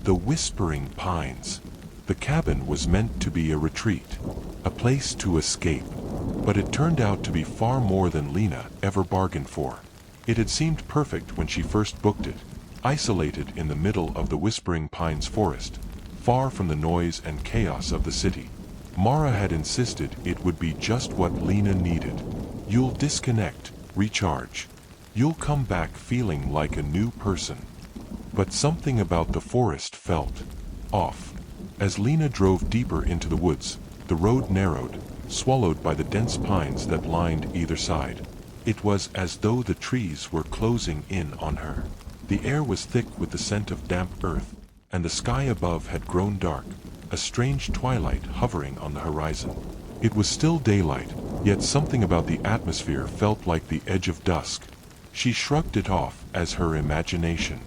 The Whispering Pines. The cabin was meant to be a retreat, a place to escape, but it turned out to be far more than Lena ever bargained for. It had seemed perfect when she first booked it, isolated in the middle of the Whispering Pines forest, far from the noise and chaos of the city. Mara had insisted it would be just what Lena needed. You'll disconnect, recharge. You'll come back feeling like a new person. But something about the forest felt off. As Lena drove deeper into the woods, the road narrowed, swallowed by the dense pines that lined either side. It was as though the trees were closing in on her. The air was thick with the scent of damp earth, and the sky above had grown dark, a strange twilight hovering on the horizon. It was still daylight, yet something about the atmosphere felt like the edge of dusk. She shrugged it off as her imagination.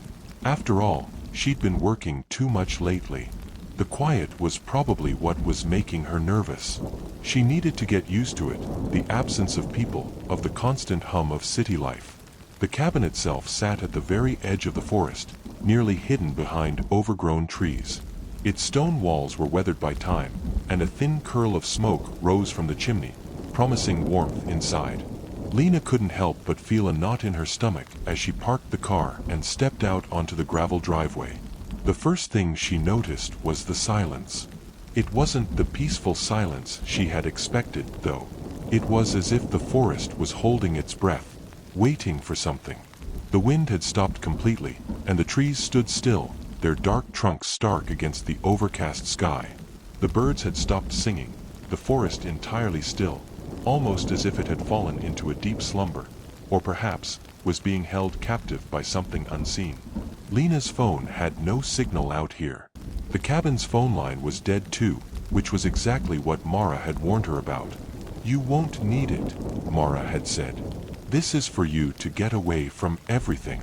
After all, she'd been working too much lately. The quiet was probably what was making her nervous. She needed to get used to it, the absence of people, of the constant hum of city life. The cabin itself sat at the very edge of the forest, nearly hidden behind overgrown trees. Its stone walls were weathered by time, and a thin curl of smoke rose from the chimney, promising warmth inside. Lena couldn't help but feel a knot in her stomach as she parked the car and stepped out onto the gravel driveway. The first thing she noticed was the silence. It wasn't the peaceful silence she had expected, though. It was as if the forest was holding its breath, waiting for something. The wind had stopped completely, and the trees stood still, their dark trunks stark against the overcast sky. The birds had stopped singing, the forest entirely still, almost as if it had fallen into a deep slumber, or perhaps was being held captive by something unseen. Lena's phone had no signal out here. The cabin's phone line was dead too, which was exactly what Mara had warned her about. "You won't need it," Mara had said. "This is for you to get away from everything."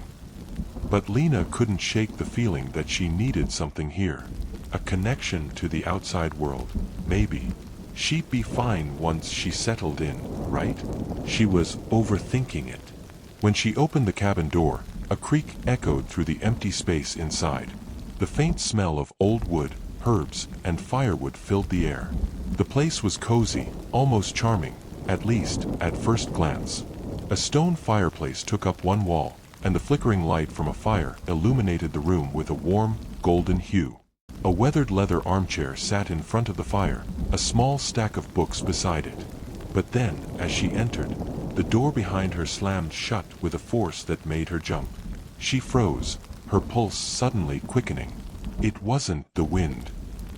But Lena couldn't shake the feeling that she needed something here. A connection to the outside world, maybe. She'd be fine once she settled in, right? She was overthinking it. When she opened the cabin door, a creak echoed through the empty space inside. The faint smell of old wood, herbs, and firewood filled the air. The place was cozy, almost charming, at least at first glance. A stone fireplace took up one wall, and the flickering light from a fire illuminated the room with a warm, golden hue. A weathered leather armchair sat in front of the fire, a small stack of books beside it. But then, as she entered, the door behind her slammed shut with a force that made her jump. She froze, her pulse suddenly quickening. It wasn't the wind.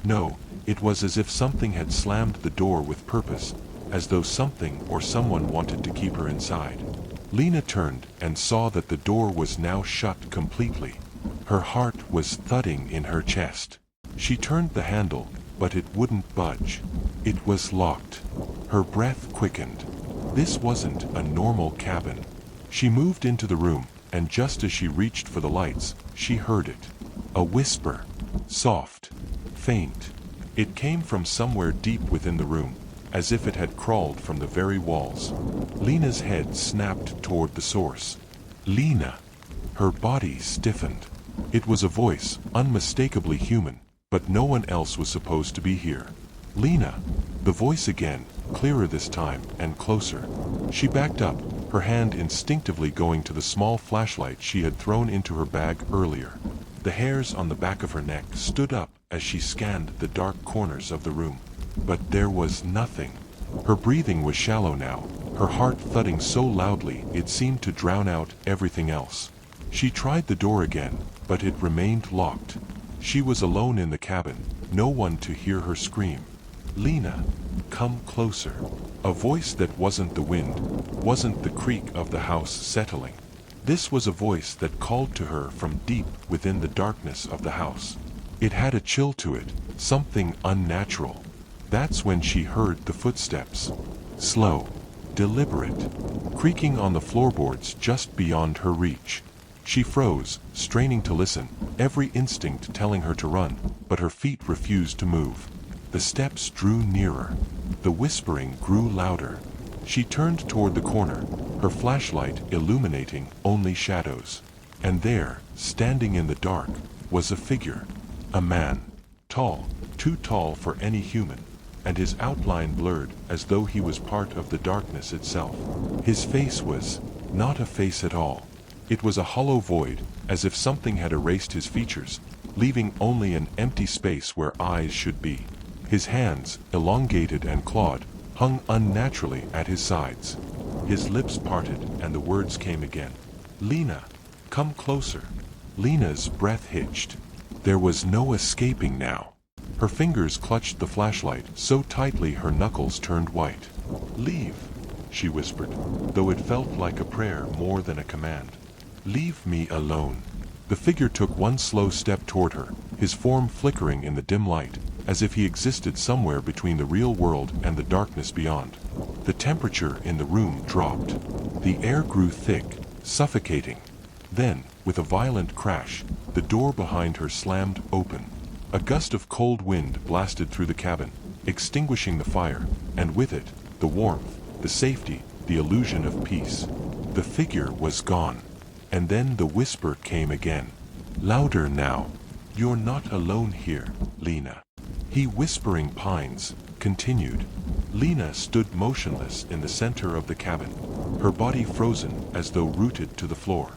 No, it was as if something had slammed the door with purpose, as though something or someone wanted to keep her inside. Lena turned and saw that the door was now shut completely. Her heart was thudding in her chest. She turned the handle, but it wouldn't budge. It was locked. Her breath quickened. This wasn't a normal cabin. She moved into the room, and just as she reached for the lights, she heard it. A whisper. Soft. Faint. It came from somewhere deep within the room, as if it had crawled from the very walls. Lena's head snapped toward the source. Lena. Her body stiffened. It was a voice, unmistakably human, but no one else was supposed to be here. Lena. The voice again, clearer this time, and closer. She backed up, her hand instinctively going to the small flashlight she had thrown into her bag earlier. The hairs on the back of her neck stood up as she scanned the dark corners of the room. But there was nothing. Her breathing was shallow now, her heart thudding so loudly it seemed to drown out everything else. She tried the door again, but it remained locked. She was alone in the cabin, no one to hear her scream. Lena, come closer. A voice that wasn't the wind, wasn't the creak of the house settling. This was a voice that called to her from deep within the darkness of the house. It had a chill to it, something unnatural. That's when she heard the footsteps. Slow, deliberate, creaking on the floorboards just beyond her reach. She froze, straining to listen, every instinct telling her to run, but her feet refused to move. The steps drew nearer. The whispering grew louder. She turned toward the corner, her flashlight illuminating only shadows. And there, standing in the dark, was a figure. A man. Tall, too tall for any human, and his outline blurred as though he was part of the darkness itself. His face was not a face at all. It was a hollow void, as if something had erased his features, leaving only an empty space where eyes should be. His hands, elongated and clawed, hung unnaturally at his sides. His lips parted and the words came again. "Lena, come closer." Lena's breath hitched. There was no escaping now. Her fingers clutched the flashlight so tightly her knuckles turned white. "Leave," she whispered, though it felt like a prayer more than a command. "Leave me alone." The figure took one slow step toward her, his form flickering in the dim light, as if he existed somewhere between the real world and the darkness beyond. The temperature in the room dropped. The air grew thick, suffocating. Then, with a violent crash, the door behind her slammed open. A gust of cold wind blasted through the cabin, extinguishing the fire, and with it, the warmth, the safety, the illusion of peace. The figure was gone. And then the whisper came again. Louder now. "You're not alone here, Lena." He, whispering pines, continued. Lena stood motionless in the center of the cabin, her body frozen as though rooted to the floor.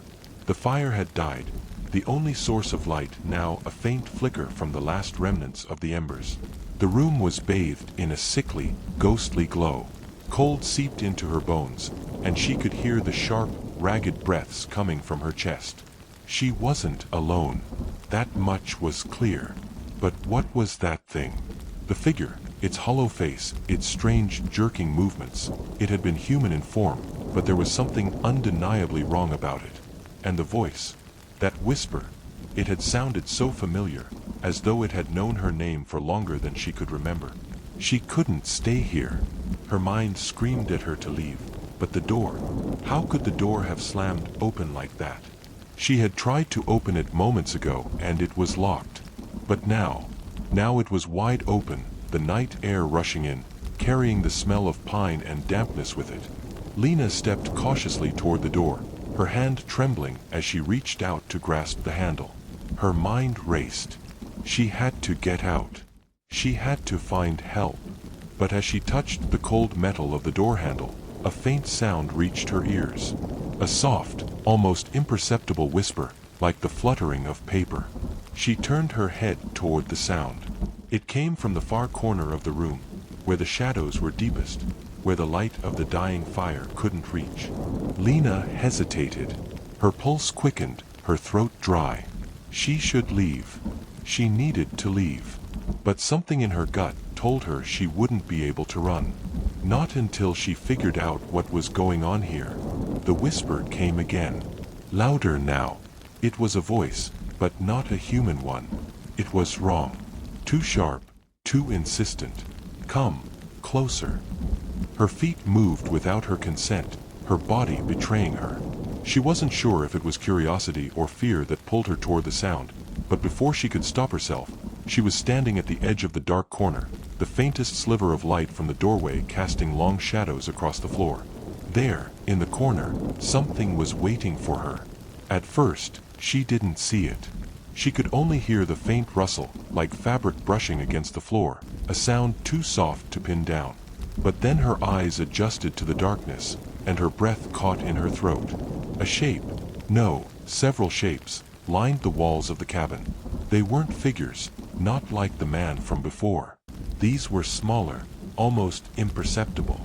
The fire had died, the only source of light now a faint flicker from the last remnants of the embers. The room was bathed in a sickly, ghostly glow. Cold seeped into her bones, and she could hear the sharp, ragged breaths coming from her chest. She wasn't alone. That much was clear. But what was that thing? The figure, its hollow face, its strange, jerking movements. It had been human in form, but there was something undeniably wrong about it. And the voice, that whisper, it had sounded so familiar, as though it had known her name for longer than she could remember. She couldn't stay here. Her mind screamed at her to leave. But the door, how could the door have slammed open like that? She had tried to open it moments ago and it was locked. But now it was wide open, the night air rushing in, carrying the smell of pine and dampness with it. Lena stepped cautiously toward the door, her hand trembling as she reached out to grasp the handle. Her mind raced. She had to get out. She had to find help. But as she touched the cold metal of the door handle, a faint sound reached her ears. A soft, almost imperceptible whisper, like the fluttering of paper. She turned her head toward the sound. It came from the far corner of the room, where the shadows were deepest, where the light of the dying fire couldn't reach. Lena hesitated. Her pulse quickened, her throat dry. She should leave. She needed to leave. But something in her gut told her she wouldn't be able to run. Not until she figured out what was going on here. The whisper came again. Louder now. It was a voice, but not a human one. It was wrong. Too sharp, too insistent. "Come, closer." Her feet moved without her consent, her body betraying her. She wasn't sure if it was curiosity or fear that pulled her toward the sound, but before she could stop herself, she was standing at the edge of the dark corner, the faintest sliver of light from the doorway casting long shadows across the floor. There, in the corner, something was waiting for her. At first, she didn't see it. She could only hear the faint rustle, like fabric brushing against the floor, a sound too soft to pin down. But then her eyes adjusted to the darkness, and her breath caught in her throat. A shape, no, several shapes, lined the walls of the cabin. They weren't figures, not like the man from before. These were smaller, almost imperceptible,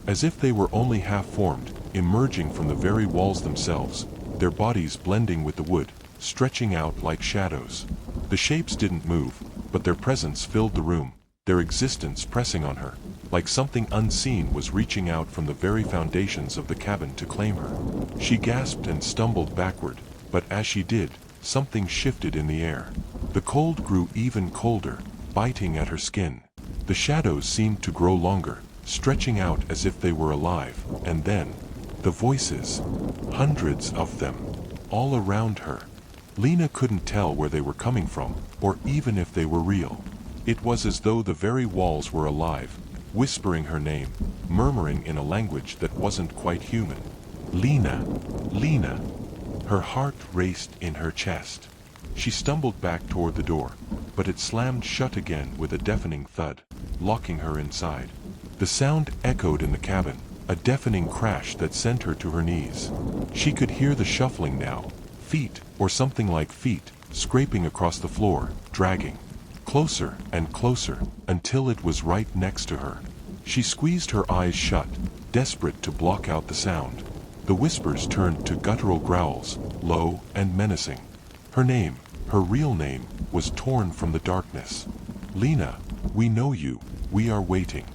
as if they were only half-formed, emerging from the very walls themselves, their bodies blending with the wood, stretching out like shadows. The shapes didn't move, but their presence filled the room, their existence pressing on her, like something unseen was reaching out from the very foundations of the cabin to claim her. She gasped and stumbled backward, but as she did, something shifted in the air. The cold grew even colder, biting at her skin. The shadows seemed to grow longer, stretching out as if they were alive, and then, the voices. Hundreds of them, all around her. Lena couldn't tell where they were coming from, or even if they were real. It was as though the very walls were alive, whispering her name, murmuring in a language that wasn't quite human. Lena, Lena. Her heart raced in her chest. She stumbled back toward the door, but it slammed shut again with a deafening thud, locking her inside. The sound echoed in the cabin, a deafening crash that sent her to her knees. She could hear the shuffling now, feet, or something like feet, scraping across the floor, dragging closer and closer, until it was right next to her. She squeezed her eyes shut, desperate to block out the sound. The whispers turned to guttural growls, low and menacing. Her name, her real name, was torn from the darkness. "Lena, we know you, we are waiting."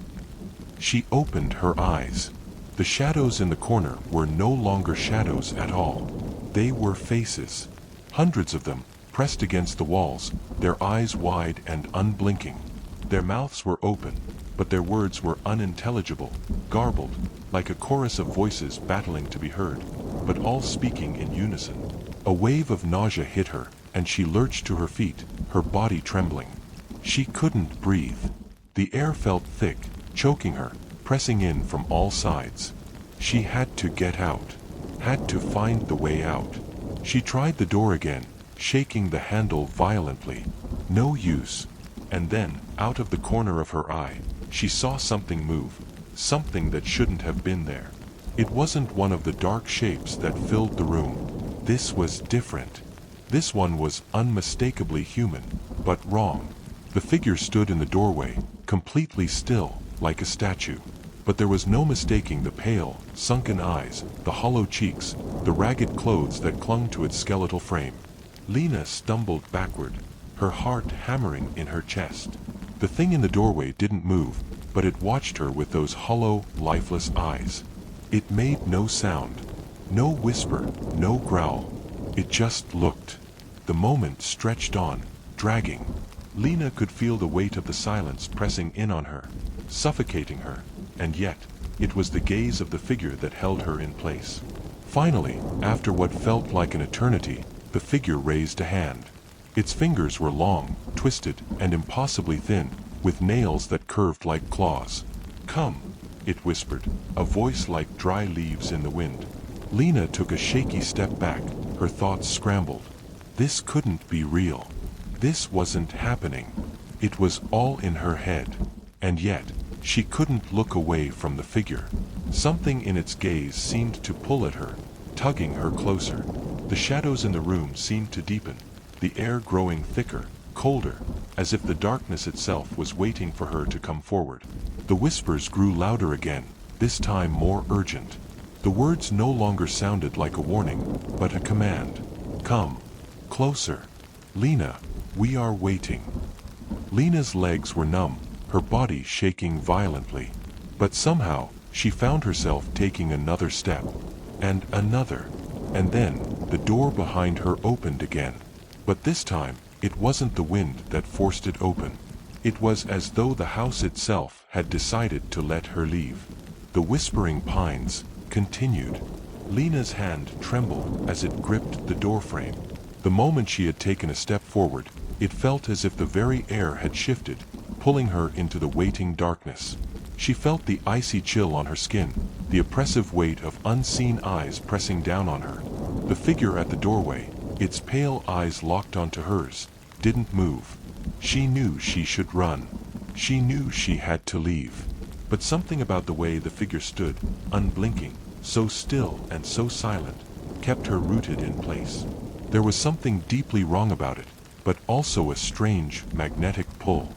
She opened her eyes. The shadows in the corner were no longer shadows at all. They were faces. Hundreds of them, pressed against the walls, their eyes wide and unblinking. Their mouths were open, but their words were unintelligible, garbled, like a chorus of voices battling to be heard, but all speaking in unison. A wave of nausea hit her, and she lurched to her feet, her body trembling. She couldn't breathe. The air felt thick, choking her, pressing in from all sides. She had to get out, had to find the way out. She tried the door again, shaking the handle violently. No use. And then, out of the corner of her eye, she saw something move, something that shouldn't have been there. It wasn't one of the dark shapes that filled the room. This was different. This one was unmistakably human, but wrong. The figure stood in the doorway, completely still, like a statue. But there was no mistaking the pale, sunken eyes, the hollow cheeks, the ragged clothes that clung to its skeletal frame. Lena stumbled backward, her heart hammering in her chest. The thing in the doorway didn't move, but it watched her with those hollow, lifeless eyes. It made no sound, no whisper, no growl. It just looked. The moment stretched on, dragging. Lena could feel the weight of the silence pressing in on her, suffocating her, and yet, it was the gaze of the figure that held her in place. Finally, after what felt like an eternity, the figure raised a hand. Its fingers were long, twisted, and impossibly thin, with nails that curved like claws. "Come," it whispered, a voice like dry leaves in the wind. Lena took a shaky step back, her thoughts scrambled. This couldn't be real. This wasn't happening. It was all in her head. And yet, she couldn't look away from the figure. Something in its gaze seemed to pull at her, tugging her closer. The shadows in the room seemed to deepen, the air growing thicker, colder, as if the darkness itself was waiting for her to come forward. The whispers grew louder again, this time more urgent. The words no longer sounded like a warning, but a command. "Come. Closer. Lena, we are waiting." Lena's legs were numb, her body shaking violently. But somehow, she found herself taking another step, and another. And then, the door behind her opened again. But this time, it wasn't the wind that forced it open. It was as though the house itself had decided to let her leave. The whispering pines continued. Lena's hand trembled as it gripped the doorframe. The moment she had taken a step forward, it felt as if the very air had shifted, pulling her into the waiting darkness. She felt the icy chill on her skin, the oppressive weight of unseen eyes pressing down on her. The figure at the doorway, its pale eyes locked onto hers, didn't move. She knew she should run. She knew she had to leave. But something about the way the figure stood, unblinking, so still and so silent, kept her rooted in place. There was something deeply wrong about it, but also a strange, magnetic pull.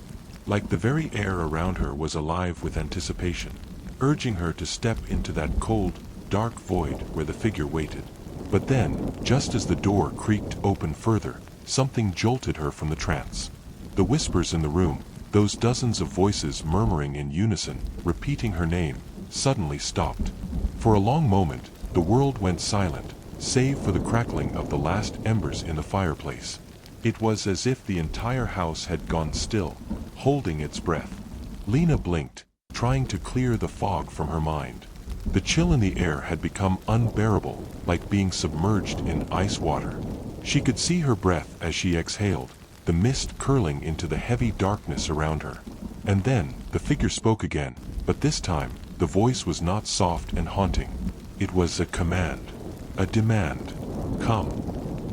Like the very air around her was alive with anticipation, urging her to step into that cold, dark void where the figure waited. But then, just as the door creaked open further, something jolted her from the trance. The whispers in the room, those dozens of voices murmuring in unison, repeating her name, suddenly stopped. For a long moment, the world went silent, save for the crackling of the last embers in the fireplace. It was as if the entire house had gone still, holding its breath. Lena blinked, trying to clear the fog from her mind. The chill in the air had become unbearable, like being submerged in ice water. She could see her breath as she exhaled, the mist curling into the heavy darkness around her. And then, the figure spoke again, but this time, the voice was not soft and haunting. It was a command, a demand. "Come."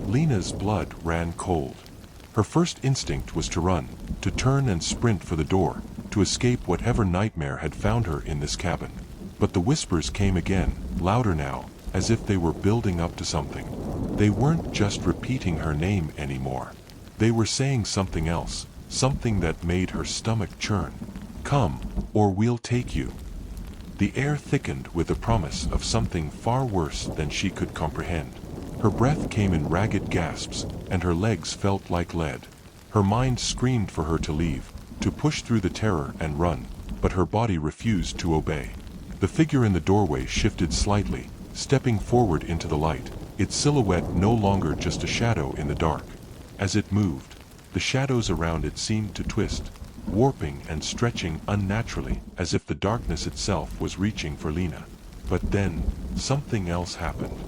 Lena's blood ran cold. Her first instinct was to run, to turn and sprint for the door, to escape whatever nightmare had found her in this cabin. But the whispers came again, louder now, as if they were building up to something. They weren't just repeating her name anymore. They were saying something else, something that made her stomach churn. "Come, or we'll take you." The air thickened with the promise of something far worse than she could comprehend. Her breath came in ragged gasps, and her legs felt like lead. Her mind screamed for her to leave, to push through the terror and run, but her body refused to obey. The figure in the doorway shifted slightly, stepping forward into the light, its silhouette no longer just a shadow in the dark. As it moved, the shadows around it seemed to twist, warping and stretching unnaturally, as if the darkness itself was reaching for Lena. But then, something else happened.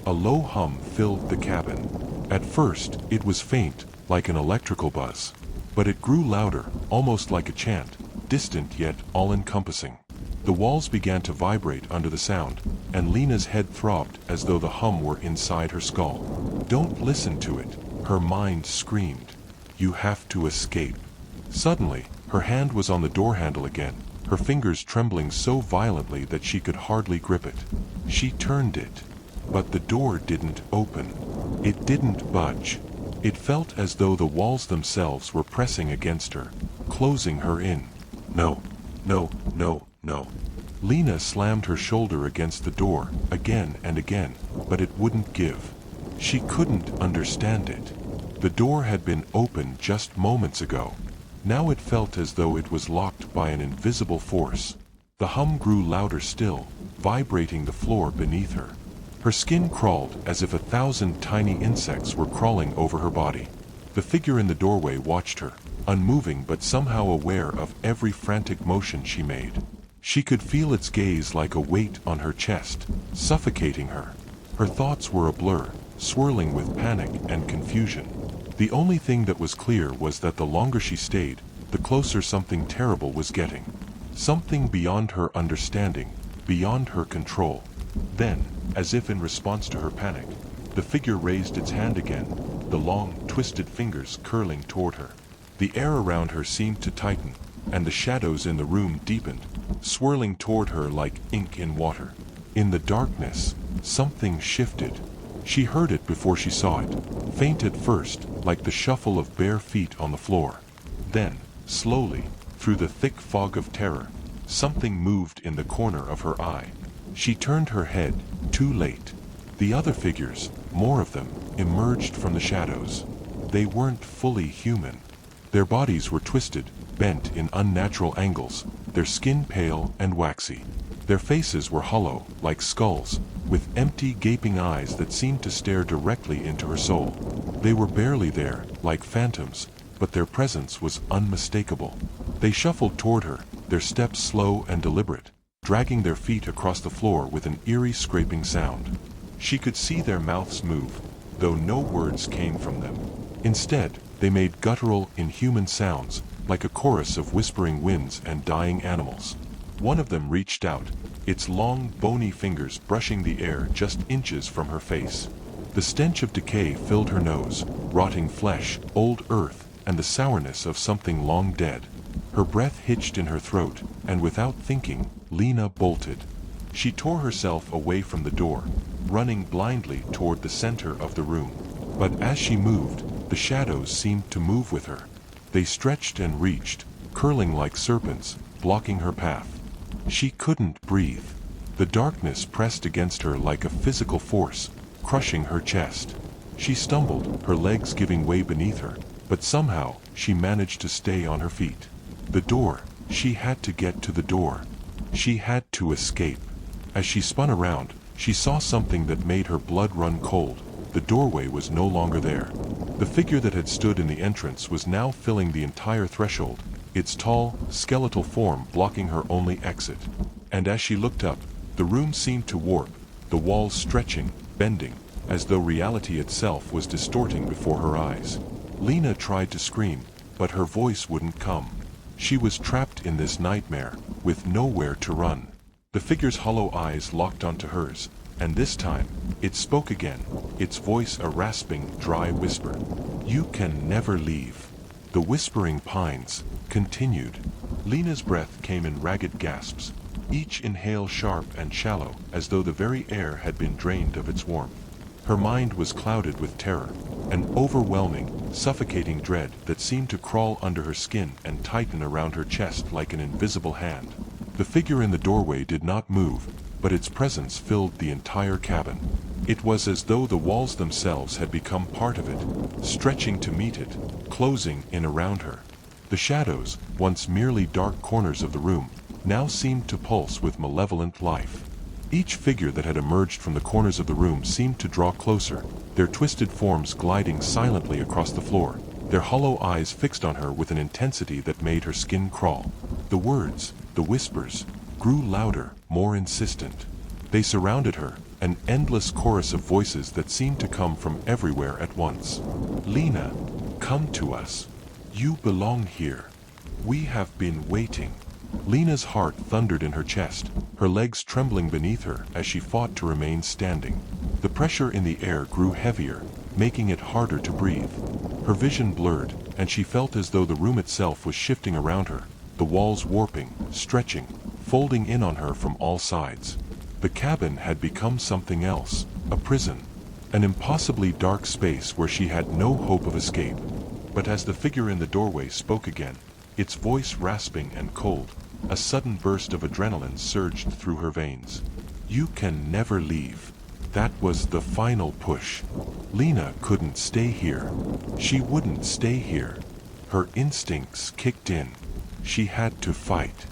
A low hum filled the cabin. At first, it was faint, like an electrical buzz. But it grew louder, almost like a chant, distant yet all-encompassing. The walls began to vibrate under the sound, and Lena's head throbbed as though the hum were inside her skull. "Don't listen to it," her mind screamed. "You have to escape." Suddenly, her hand was on the door handle again, her fingers trembling so violently that she could hardly grip it. She turned it. But the door didn't open. It didn't budge. It felt as though the walls themselves were pressing against her, closing her in. "No, no, no, no." Lena slammed her shoulder against the door, again and again, but it wouldn't give. She couldn't understand it. The door had been open just moments ago. Now it felt as though it was locked by an invisible force. The hum grew louder still, vibrating the floor beneath her. Her skin crawled as if 1,000 tiny insects were crawling over her body. The figure in the doorway watched her, unmoving but somehow aware of every frantic motion she made. She could feel its gaze like a weight on her chest, suffocating her. Her thoughts were a blur, swirling with panic and confusion. The only thing that was clear was that the longer she stayed, the closer something terrible was getting. Something beyond her understanding, beyond her control. Then, as if in response to her panic, the figure raised its hand again, the long, twisted fingers curling toward her. The air around her seemed to tighten, and the shadows in the room deepened, swirling toward her like ink in water. In the darkness, something shifted. She heard it before she saw it, faint at first, like the shuffle of bare feet on the floor. Then, slowly, through the thick fog of terror, something moved in the corner of her eye. She turned her head, too late. The other figures, more of them, emerged from the shadows. They weren't fully human. Their bodies were twisted, bent in unnatural angles, their skin pale and waxy. Their faces were hollow, like skulls, with empty, gaping eyes that seemed to stare directly into her soul. They were barely there, like phantoms, but their presence was unmistakable. They shuffled toward her, their steps slow and deliberate, dragging their feet across the floor with an eerie scraping sound. She could see their mouths move, though no words came from them. Instead, they made guttural, inhuman sounds, like a chorus of whispering winds and dying animals. One of them reached out, its long, bony fingers brushing the air just inches from her face. The stench of decay filled her nose, rotting flesh, old earth, and the sourness of something long dead. Her breath hitched in her throat, and without thinking, Lena bolted. She tore herself away from the door, running blindly toward the center of the room. But as she moved, the shadows seemed to move with her. They stretched and reached, curling like serpents, blocking her path. She couldn't breathe. The darkness pressed against her like a physical force, crushing her chest. She stumbled, her legs giving way beneath her, but somehow she managed to stay on her feet. The door. She had to get to the door. She had to escape. As she spun around, she saw something that made her blood run cold. The doorway was no longer there. The figure that had stood in the entrance was now filling the entire threshold, its tall, skeletal form blocking her only exit. And as she looked up, the room seemed to warp, the walls stretching, bending, as though reality itself was distorting before her eyes. Lena tried to scream, but her voice wouldn't come. She was trapped in this nightmare, with nowhere to run. The figure's hollow eyes locked onto hers, And this time, it spoke again, its voice a rasping, dry whisper. "You can never leave." The whispering pines continued. Lena's breath came in ragged gasps, each inhale sharp and shallow, as though the very air had been drained of its warmth. Her mind was clouded with terror, an overwhelming, suffocating dread that seemed to crawl under her skin and tighten around her chest like an invisible hand. The figure in the doorway did not move, but its presence filled the entire cabin. It was as though the walls themselves had become part of it, stretching to meet it, closing in around her. The shadows, once merely dark corners of the room, now seemed to pulse with malevolent life. Each figure that had emerged from the corners of the room seemed to draw closer, their twisted forms gliding silently across the floor, their hollow eyes fixed on her with an intensity that made her skin crawl. The words, the whispers, grew louder, more insistent. They surrounded her, an endless chorus of voices that seemed to come from everywhere at once. "Lena, come to us. You belong here. We have been waiting." Lena's heart thundered in her chest, her legs trembling beneath her as she fought to remain standing. The pressure in the air grew heavier, making it harder to breathe. Her vision blurred, and she felt as though the room itself was shifting around her, the walls warping, stretching, folding in on her from all sides. The cabin had become something else, a prison, an impossibly dark space where she had no hope of escape. But as the figure in the doorway spoke again, its voice rasping and cold, a sudden burst of adrenaline surged through her veins. "You can never leave." That was the final push. Lena couldn't stay here. She wouldn't stay here. Her instincts kicked in. She had to fight.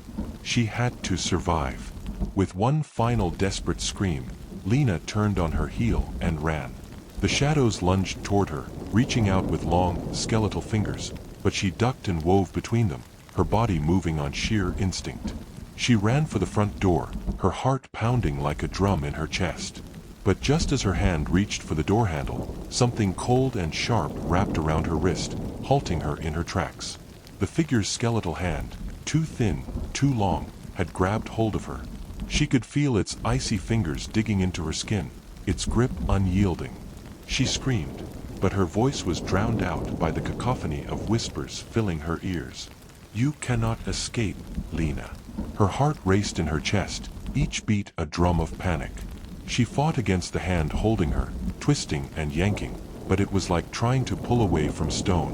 She had to survive. With one final desperate scream, Lena turned on her heel and ran. The shadows lunged toward her, reaching out with long, skeletal fingers, but she ducked and wove between them, her body moving on sheer instinct. She ran for the front door, her heart pounding like a drum in her chest. But just as her hand reached for the door handle, something cold and sharp wrapped around her wrist, halting her in her tracks. The figure's skeletal hand, too thin, too long, had grabbed hold of her. She could feel its icy fingers digging into her skin, its grip unyielding. She screamed, but her voice was drowned out by the cacophony of whispers filling her ears. "You cannot escape, Lena." Her heart raced in her chest, each beat a drum of panic. She fought against the hand holding her, twisting and yanking, but it was like trying to pull away from stone.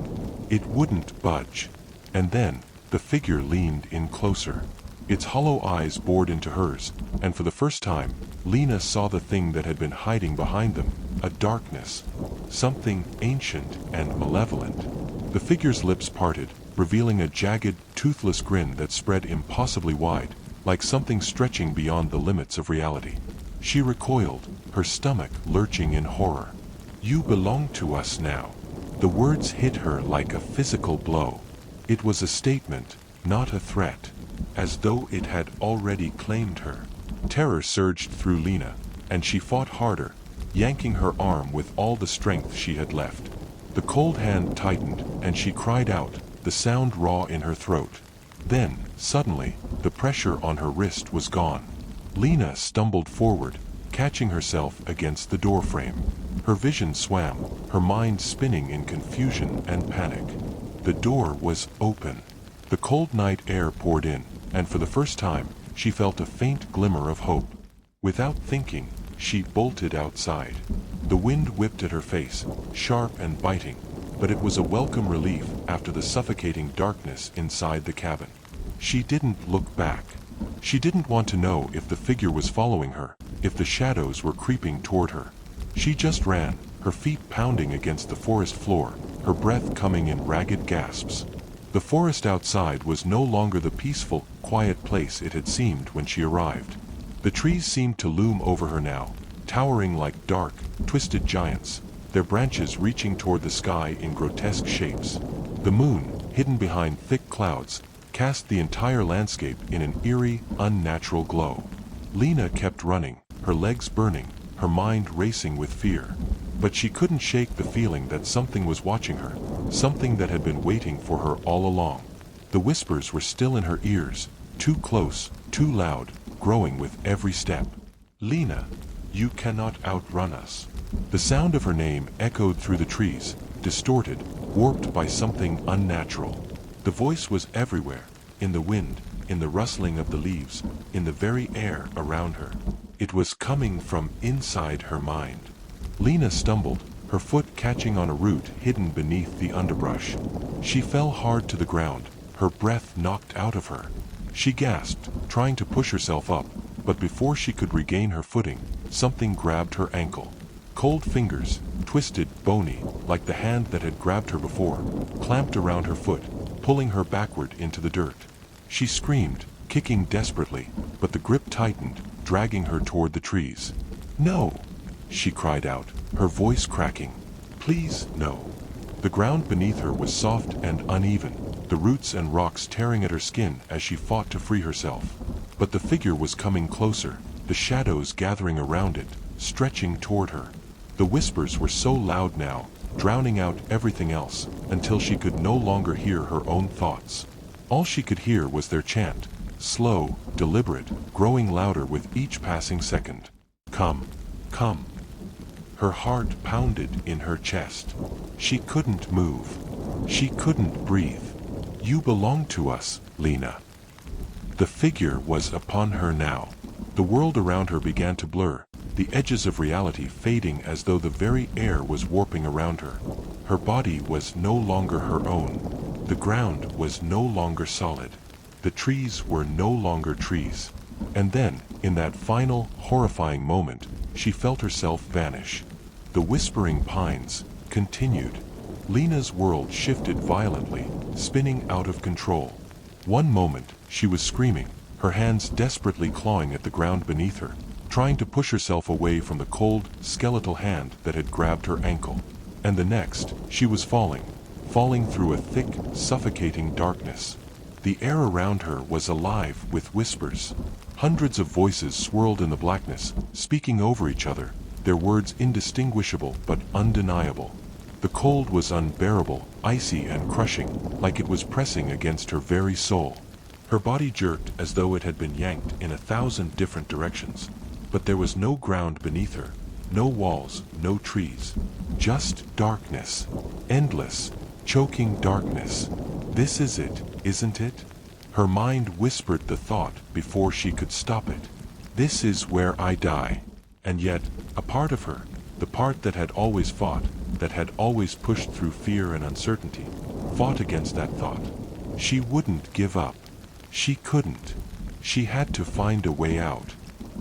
It wouldn't budge. And then, the figure leaned in closer. Its hollow eyes bored into hers, and for the first time, Lena saw the thing that had been hiding behind them, a darkness. Something ancient and malevolent. The figure's lips parted, revealing a jagged, toothless grin that spread impossibly wide, like something stretching beyond the limits of reality. She recoiled, her stomach lurching in horror. "You belong to us now." The words hit her like a physical blow. It was a statement, not a threat, as though it had already claimed her. Terror surged through Lena, and she fought harder, yanking her arm with all the strength she had left. The cold hand tightened, and she cried out, the sound raw in her throat. Then, suddenly, the pressure on her wrist was gone. Lena stumbled forward, catching herself against the doorframe. Her vision swam, her mind spinning in confusion and panic. The door was open. The cold night air poured in, and for the first time, she felt a faint glimmer of hope. Without thinking, she bolted outside. The wind whipped at her face, sharp and biting, but it was a welcome relief after the suffocating darkness inside the cabin. She didn't look back. She didn't want to know if the figure was following her, if the shadows were creeping toward her. She just ran, her feet pounding against the forest floor, her breath coming in ragged gasps. The forest outside was no longer the peaceful, quiet place it had seemed when she arrived. The trees seemed to loom over her now, towering like dark, twisted giants, their branches reaching toward the sky in grotesque shapes. The moon, hidden behind thick clouds, cast the entire landscape in an eerie, unnatural glow. Lena kept running, her legs burning, her mind racing with fear. But she couldn't shake the feeling that something was watching her, something that had been waiting for her all along. The whispers were still in her ears, too close, too loud, growing with every step. "Lena, You cannot outrun us. The sound of her name echoed through the trees, distorted, warped by something unnatural. The voice was everywhere, in the wind, in the rustling of the leaves, in the very air around her. It was coming from inside her mind. Lena stumbled, her foot catching on a root hidden beneath the underbrush. She fell hard to the ground, her breath knocked out of her. She gasped, trying to push herself up, but before she could regain her footing, something grabbed her ankle. Cold fingers, twisted, bony, like the hand that had grabbed her before, clamped around her foot, pulling her backward into the dirt. She screamed, kicking desperately, but the grip tightened, dragging her toward the trees. "No!" she cried out, her voice cracking. "Please, no." The ground beneath her was soft and uneven, the roots and rocks tearing at her skin as she fought to free herself. But the figure was coming closer, the shadows gathering around it, stretching toward her. The whispers were so loud now, drowning out everything else, until she could no longer hear her own thoughts. All she could hear was their chant, slow, deliberate, growing louder with each passing second. "Come, come." Her heart pounded in her chest. She couldn't move. She couldn't breathe. "You belong to us, Lena." The figure was upon her now. The world around her began to blur, the edges of reality fading as though the very air was warping around her. Her body was no longer her own. The ground was no longer solid. The trees were no longer trees. And then, in that final, horrifying moment, she felt herself vanish. The whispering pines continued. Lena's world shifted violently, spinning out of control. One moment, she was screaming, her hands desperately clawing at the ground beneath her, trying to push herself away from the cold, skeletal hand that had grabbed her ankle. And the next, she was falling through a thick, suffocating darkness. The air around her was alive with whispers. Hundreds of voices swirled in the blackness, speaking over each other, their words indistinguishable but undeniable. The cold was unbearable, icy and crushing, like it was pressing against her very soul. Her body jerked as though it had been yanked in 1,000 different directions. But there was no ground beneath her, no walls, no trees. Just darkness. Endless, choking darkness. "This is it, isn't it?" Her mind whispered the thought before she could stop it. "This is where I die." And yet, a part of her, the part that had always fought, that had always pushed through fear and uncertainty, fought against that thought. She wouldn't give up. She couldn't. She had to find a way out.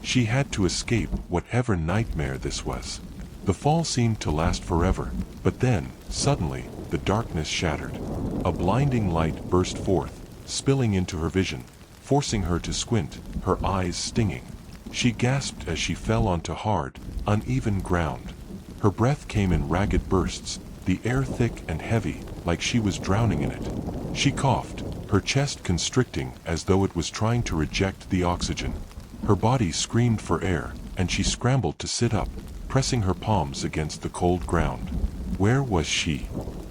She had to escape whatever nightmare this was. The fall seemed to last forever, but then, suddenly, the darkness shattered. A blinding light burst forth, spilling into her vision, forcing her to squint, her eyes stinging. She gasped as she fell onto hard, uneven ground. Her breath came in ragged bursts, the air thick and heavy, like she was drowning in it. She coughed, her chest constricting as though it was trying to reject the oxygen. Her body screamed for air, and she scrambled to sit up, pressing her palms against the cold ground. Where was she?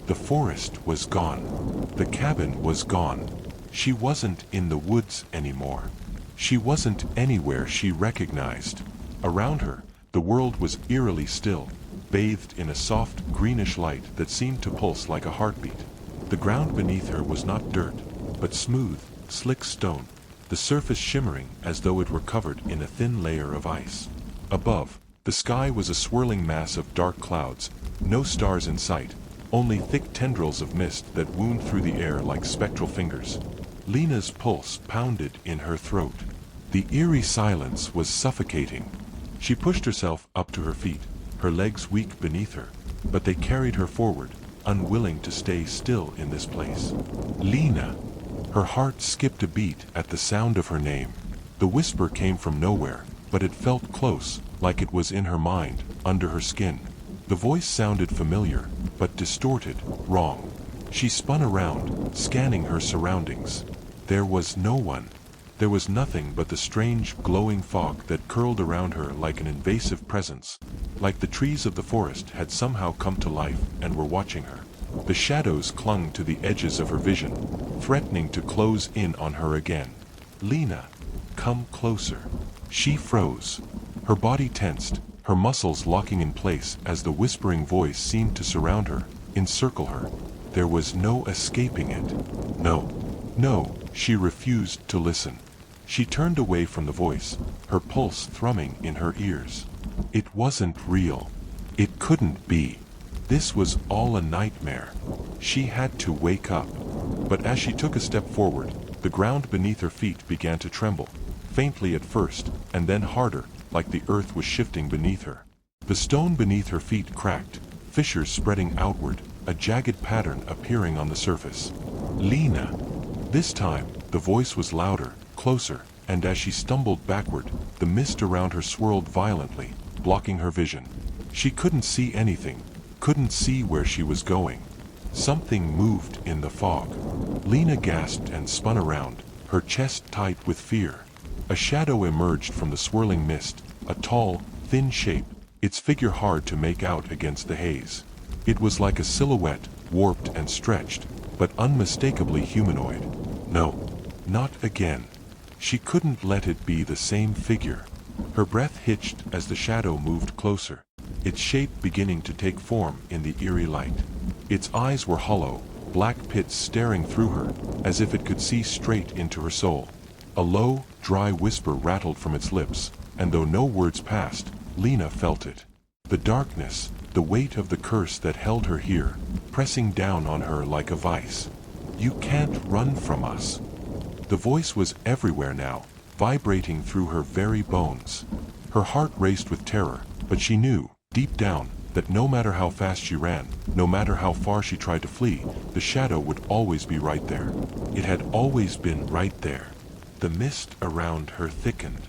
The forest was gone. The cabin was gone. She wasn't in the woods anymore. She wasn't anywhere she recognized. Around her, the world was eerily still, bathed in a soft, greenish light that seemed to pulse like a heartbeat. The ground beneath her was not dirt, but smooth, slick stone, the surface shimmering as though it were covered in a thin layer of ice. Above, the sky was a swirling mass of dark clouds, no stars in sight, only thick tendrils of mist that wound through the air like spectral fingers. Lena's pulse pounded in her throat. The eerie silence was suffocating. She pushed herself up to her feet, her legs weak beneath her, but they carried her forward, unwilling to stay still in this place. Lena! Her heart skipped a beat at the sound of her name. The whisper came from nowhere, but it felt close, like it was in her mind, under her skin. The voice sounded familiar, but distorted, wrong. She spun around, scanning her surroundings. There was no one. There was nothing but the strange, glowing fog that curled around her like an invasive presence. Like the trees of the forest had somehow come to life and were watching her. The shadows clung to the edges of her vision, threatening to close in on her again. "Lena, come closer." She froze. Her body tensed, her muscles locking in place as the whispering voice seemed to surround her, encircle her. There was no escaping it. No, no, she refused to listen. She turned away from the voice, her pulse thrumming in her ears. It wasn't real. It couldn't be. This was all a nightmare. She had to wake up. But as she took a step forward, the ground beneath her feet began to tremble, faintly at first, and then harder, like the earth was shifting beneath her. The stone beneath her feet cracked, fissures spreading outward, a jagged pattern appearing on the surface. Lena! This time, the voice was louder, closer, and as she stumbled backward, the mist around her swirled violently, blocking her vision. She couldn't see anything, couldn't see where she was going. Something moved in the fog. Lena gasped and spun around, her chest tight with fear. A shadow emerged from the swirling mist, a tall, thin shape, its figure hard to make out against the haze. It was like a silhouette, warped and stretched, but unmistakably humanoid. No, not again. She couldn't let it be the same figure. Her breath hitched as the shadow moved closer, its shape beginning to take form in the eerie light. Its eyes were hollow, black pits staring through her, as if it could see straight into her soul. A low, dry whisper rattled from its lips, and though no words passed, Lena felt it. The darkness, the weight of the curse that held her here, pressing down on her like a vice. You can't run from us. The voice was everywhere now, vibrating through her very bones. Her heart raced with terror, but she knew, deep down, that no matter how fast she ran, no matter how far she tried to flee, the shadow would always be right there. It had always been right there. The mist around her thickened.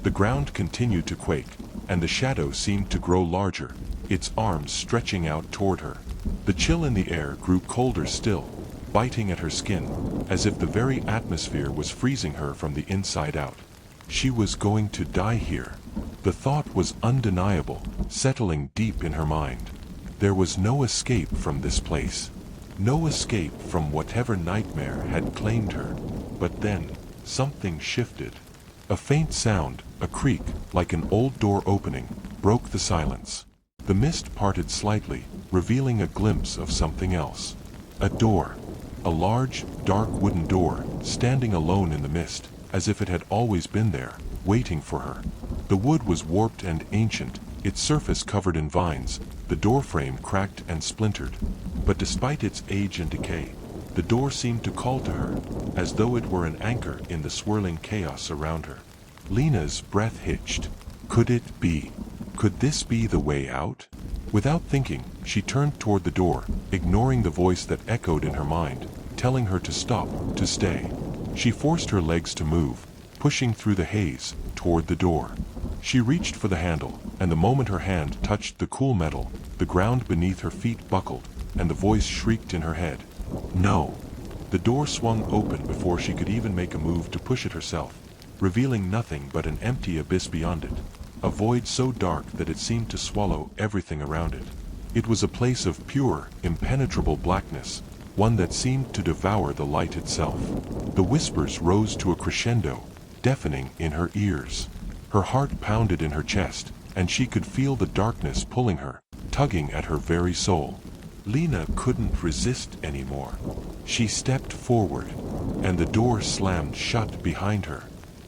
The ground continued to quake, and the shadow seemed to grow larger, its arms stretching out toward her. The chill in the air grew colder still, biting at her skin, as if the very atmosphere was freezing her from the inside out. She was going to die here. The thought was undeniable, settling deep in her mind. There was no escape from this place. No escape from whatever nightmare had claimed her. But then, something shifted. A faint sound, a creak, like an old door opening, broke the silence. The mist parted slightly, revealing a glimpse of something else. A door. A large, dark wooden door, standing alone in the mist, as if it had always been there, waiting for her. The wood was warped and ancient, its surface covered in vines, the doorframe cracked and splintered. But despite its age and decay, the door seemed to call to her, as though it were an anchor in the swirling chaos around her. Lena's breath hitched. Could it be? Could this be the way out? Without thinking, she turned toward the door, ignoring the voice that echoed in her mind, telling her to stop, to stay. She forced her legs to move, pushing through the haze, toward the door. She reached for the handle, and the moment her hand touched the cool metal, the ground beneath her feet buckled, and the voice shrieked in her head. No! The door swung open before she could even make a move to push it herself, revealing nothing but an empty abyss beyond it. A void so dark that it seemed to swallow everything around it. It was a place of pure, impenetrable blackness, one that seemed to devour the light itself. The whispers rose to a crescendo, deafening in her ears. Her heart pounded in her chest, and she could feel the darkness pulling her, tugging at her very soul. Lena couldn't resist anymore. She stepped forward, and the door slammed shut behind her.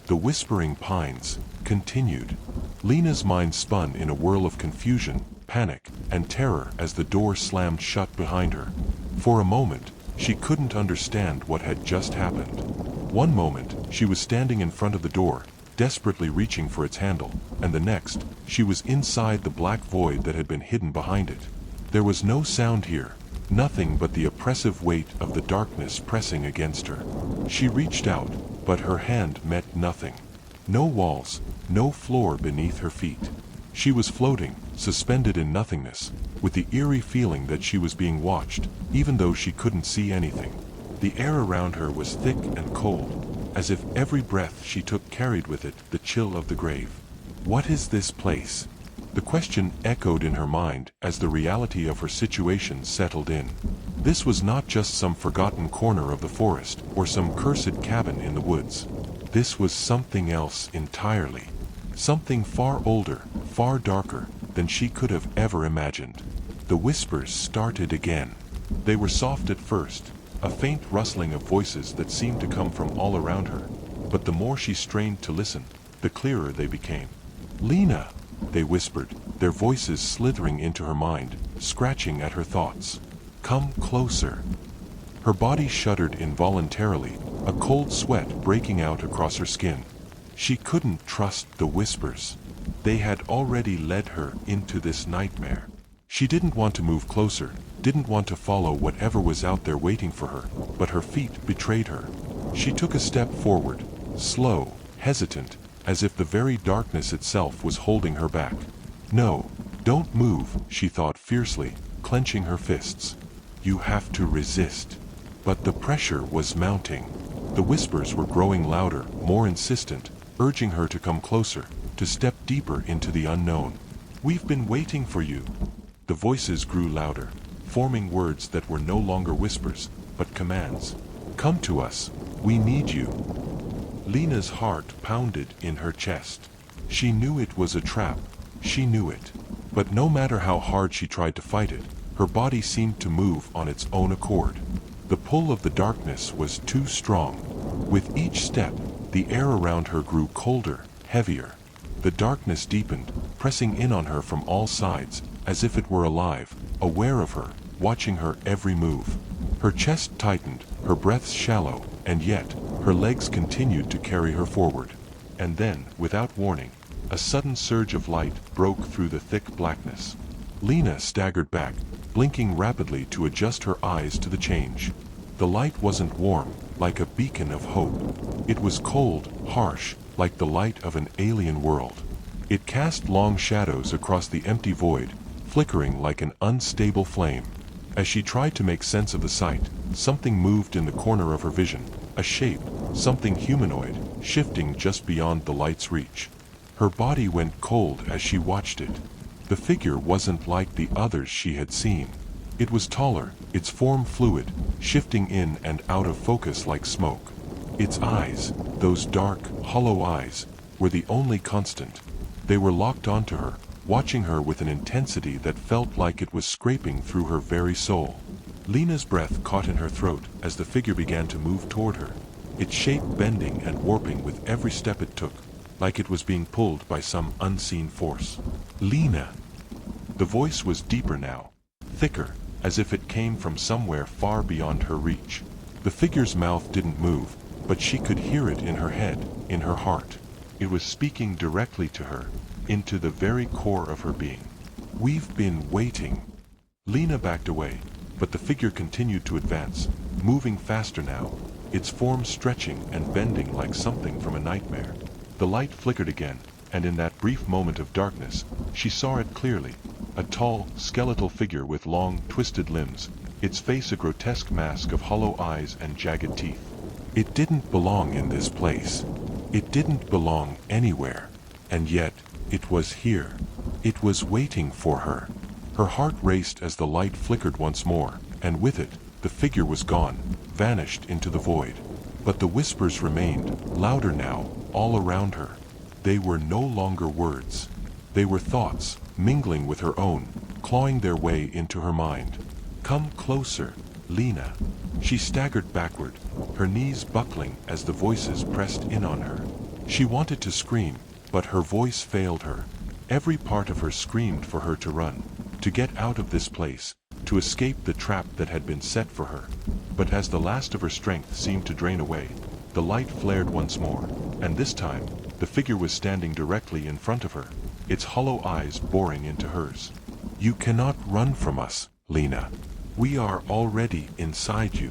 The whispering pines continued. Lena's mind spun in a whirl of confusion, panic, and terror as the door slammed shut behind her. For a moment, she couldn't understand what had just happened. One moment, she was standing in front of the door, desperately reaching for its handle, and the next, she was inside the black void that had been hidden behind it. There was no sound here, nothing but the oppressive weight of the darkness pressing against her. She reached out, but her hand met nothing. No walls, no floor beneath her feet. She was floating, suspended in nothingness, with the eerie feeling that she was being watched, even though she couldn't see anything. The air around her was thick and cold, as if every breath she took carried with it the chill of the grave. What is this place? The question echoed in her mind as the reality of her situation settled in. This was not just some forgotten corner of the forest or some cursed cabin in the woods. This was something else entirely. Something far older, far darker than she could have ever imagined. The whispers started again. They were soft at first, a faint rustling of voices that seemed to come from all around her. But the more she strained to listen, the clearer they became. "Lena," they whispered, their voices slithering into her mind, scratching at her thoughts. "Come closer." Her body shuddered involuntarily, a cold sweat breaking out across her skin. She couldn't trust the whispers. They had already led her into this nightmare. She didn't want to move closer, didn't want to follow whatever was out there waiting for her, but her feet betrayed her. She took a step forward, slow, hesitant, as if the very darkness itself was holding her back. "No, don't move," she thought fiercely, clenching her fists. "You have to resist." But the pressure was mounting. The whispers were growing louder, more insistent, urging her to come closer, to step deeper into the unknown. "We've been waiting for you." The voices grew louder, forming words that were no longer whispers, but commands. "Come to us. We need you." Lena's heart pounded in her chest. She knew it was a trap. She knew it. But no matter how hard she tried to fight it, her body seemed to move on its own accord. The pull of the darkness was too strong. With each step, the air around her grew colder, heavier. The darkness deepened, pressing in on her from all sides, as if it were alive, aware of her, watching her every move. Her chest tightened, her breaths shallow, and yet, her legs continued to carry her forward. And then, without warning, a sudden surge of light broke through the thick blackness. Lena staggered back, blinking rapidly to adjust her eyes to the change. The light wasn't warm, like a beacon of hope. It was cold, harsh, like the light of an alien world. It cast long shadows across the empty void, flickering like an unstable flame. As she tried to make sense of the sight, something moved in the corner of her vision, a shape, something humanoid, shifting just beyond the light's reach. Her body went cold as she watched it. The figure wasn't like the others she had seen. It was taller, its form fluid, shifting in and out of focus like smoke. Its eyes, those dark, hollow eyes, were the only constant. They were locked onto her, watching her with an intensity that felt like it was scraping through her very soul. Lena's breath caught in her throat as the figure began to move toward her, its shape bending and warping with every step it took, like it was being pulled by some unseen force. "Lena!" The voice was deeper now, thicker, as if it came from somewhere far beyond her reach. The figure's mouth didn't move, but she could hear it in her head, in her heart. It was speaking directly to her, into the very core of her being. "We've been waiting." Lena backed away, but the figure continued to advance, moving faster now, its form stretching and bending like something from a nightmare. The light flickered again, and in that brief moment of darkness, she saw it clearly. A tall, skeletal figure with long, twisted limbs, its face a grotesque mask of hollow eyes and jagged teeth. It didn't belong in this place. It didn't belong anywhere. And yet, it was here. It was waiting for her. Her heart raced as the light flickered once more, and with it, the figure was gone, vanished into the void. But the whispers remained, louder now, all around her. They were no longer words. They were thoughts, mingling with her own, clawing their way into her mind. "Come closer, Lena." She staggered backward, her knees buckling as the voices pressed in on her. She wanted to scream, but her voice failed her. Every part of her screamed for her to run, to get out of this place, to escape the trap that had been set for her. But as the last of her strength seemed to drain away, the light flared once more, and this time, the figure was standing directly in front of her, its hollow eyes boring into hers. "You cannot run from us, Lena. We are already inside you."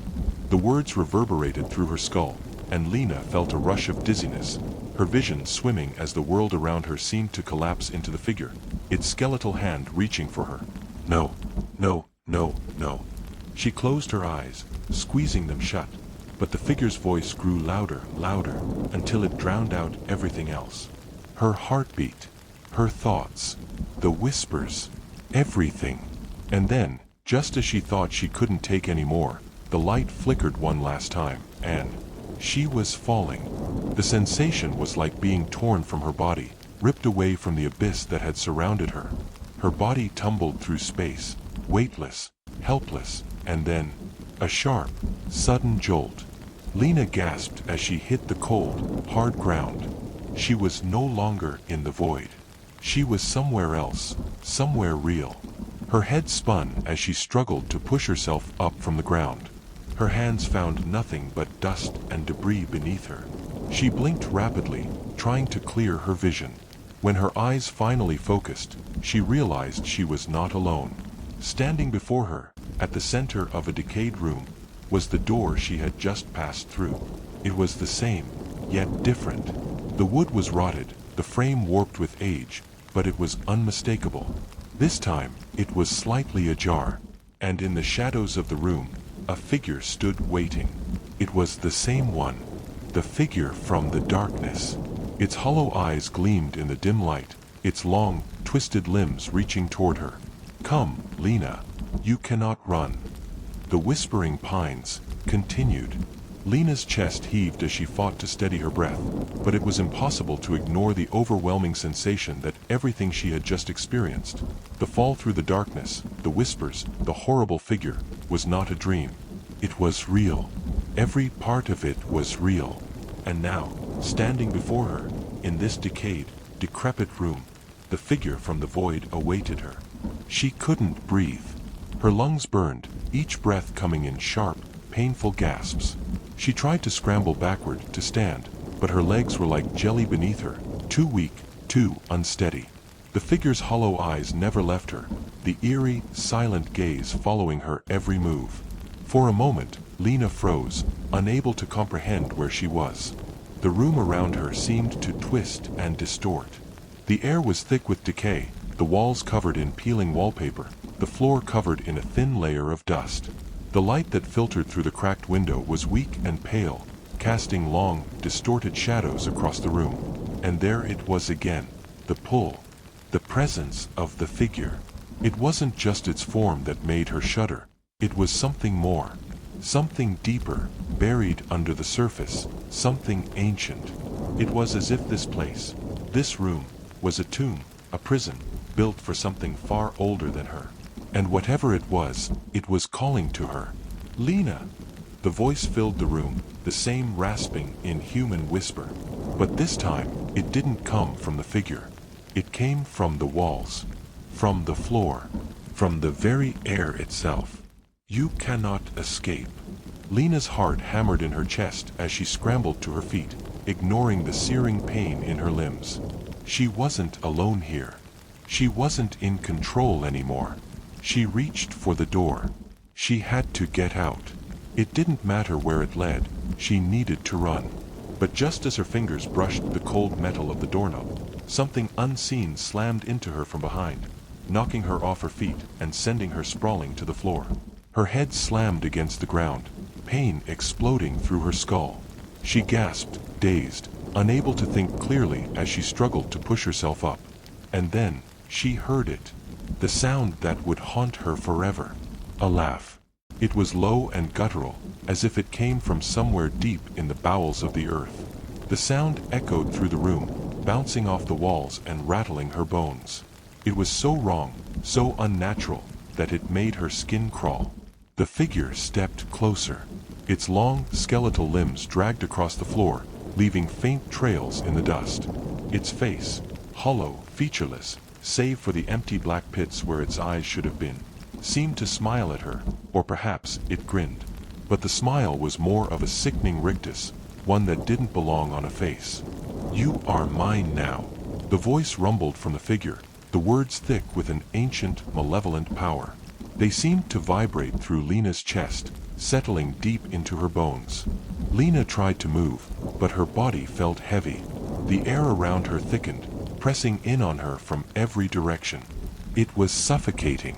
The words reverberated through her skull, and Lena felt a rush of dizziness, her vision swimming as the world around her seemed to collapse into the figure, its skeletal hand reaching for her. "No, no, no, no." She closed her eyes, squeezing them shut, but the figure's voice grew louder, louder, until it drowned out everything else. Her heartbeat, her thoughts, the whispers, everything. And then, just as she thought she couldn't take any more, the light flickered one last time, and she was falling. The sensation was like being torn from her body, ripped away from the abyss that had surrounded her. Her body tumbled through space, weightless, helpless, and then, a sharp, sudden jolt. Lena gasped as she hit the cold, hard ground. She was no longer in the void. She was somewhere else, somewhere real. Her head spun as she struggled to push herself up from the ground. Her hands found nothing but dust and debris beneath her. She blinked rapidly, trying to clear her vision. When her eyes finally focused, she realized she was not alone. Standing before her, at the center of a decayed room, was the door she had just passed through. It was the same, yet different. The wood was rotted, the frame warped with age, but it was unmistakable. This time, it was slightly ajar, and in the shadows of the room, a figure stood waiting. It was the same one, the figure from the darkness. Its hollow eyes gleamed in the dim light, its long, twisted limbs reaching toward her. "Come, Lena. You cannot run." The whispering pines continued. Lena's chest heaved as she fought to steady her breath, but it was impossible to ignore the overwhelming sensation that everything she had just experienced, the fall through the darkness, the whispers, the horrible figure, was not a dream. It was real. Every part of it was real. And now, standing before her, in this decayed, decrepit room, the figure from the void awaited her. She couldn't breathe. Her lungs burned, each breath coming in sharp, painful gasps. She tried to scramble backward to stand, but her legs were like jelly beneath her, too weak, too unsteady. The figure's hollow eyes never left her, the eerie, silent gaze following her every move. For a moment, Lena froze, unable to comprehend where she was. The room around her seemed to twist and distort. The air was thick with decay, the walls covered in peeling wallpaper, the floor covered in a thin layer of dust. The light that filtered through the cracked window was weak and pale, casting long, distorted shadows across the room. And there it was again, the pull, the presence of the figure. It wasn't just its form that made her shudder. It was something more, something deeper, buried under the surface, something ancient. It was as if this place, this room, was a tomb, a prison, built for something far older than her. And whatever it was calling to her. "Lena!" The voice filled the room, the same rasping, inhuman whisper. But this time, it didn't come from the figure. It came from the walls, from the floor, from the very air itself. "You cannot escape." Lena's heart hammered in her chest as she scrambled to her feet, ignoring the searing pain in her limbs. She wasn't alone here. She wasn't in control anymore. She reached for the door. She had to get out. It didn't matter where it led, she needed to run. But just as her fingers brushed the cold metal of the doorknob, something unseen slammed into her from behind, knocking her off her feet and sending her sprawling to the floor. Her head slammed against the ground, pain exploding through her skull. She gasped, dazed, unable to think clearly as she struggled to push herself up. And then, she heard it. The sound that would haunt her forever. A laugh. It was low and guttural, as if it came from somewhere deep in the bowels of the earth. The sound echoed through the room, bouncing off the walls and rattling her bones. It was so wrong, so unnatural, that it made her skin crawl. The figure stepped closer. Its long, skeletal limbs dragged across the floor, leaving faint trails in the dust. Its face, hollow, featureless, save for the empty black pits where its eyes should have been, seemed to smile at her, or perhaps it grinned. But the smile was more of a sickening rictus, one that didn't belong on a face. "You are mine now." The voice rumbled from the figure, the words thick with an ancient, malevolent power. They seemed to vibrate through Lena's chest, settling deep into her bones. Lena tried to move, but her body felt heavy. The air around her thickened, pressing in on her from every direction. It was suffocating.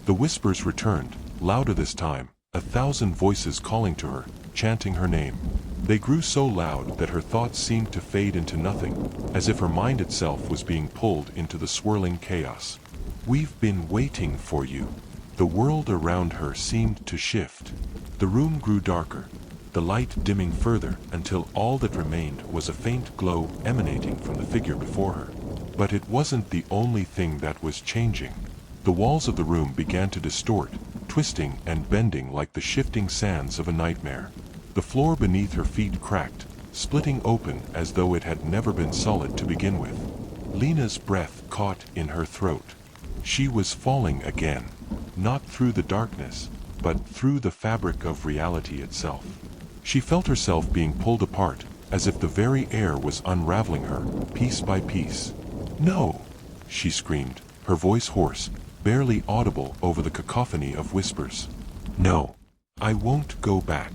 The whispers returned, louder this time, 1,000 voices calling to her, chanting her name. They grew so loud that her thoughts seemed to fade into nothing, as if her mind itself was being pulled into the swirling chaos. "We've been waiting for you." The world around her seemed to shift. The room grew darker, the light dimming further until all that remained was a faint glow emanating from the figure before her. But it wasn't the only thing that was changing. The walls of the room began to distort, twisting and bending like the shifting sands of a nightmare. The floor beneath her feet cracked, splitting open as though it had never been solid to begin with. Lena's breath caught in her throat. She was falling again, not through the darkness, but through the fabric of reality itself. She felt herself being pulled apart, as if the very air was unraveling her, piece by piece. "No!" she screamed, her voice hoarse, barely audible over the cacophony of whispers. "No, I won't go back."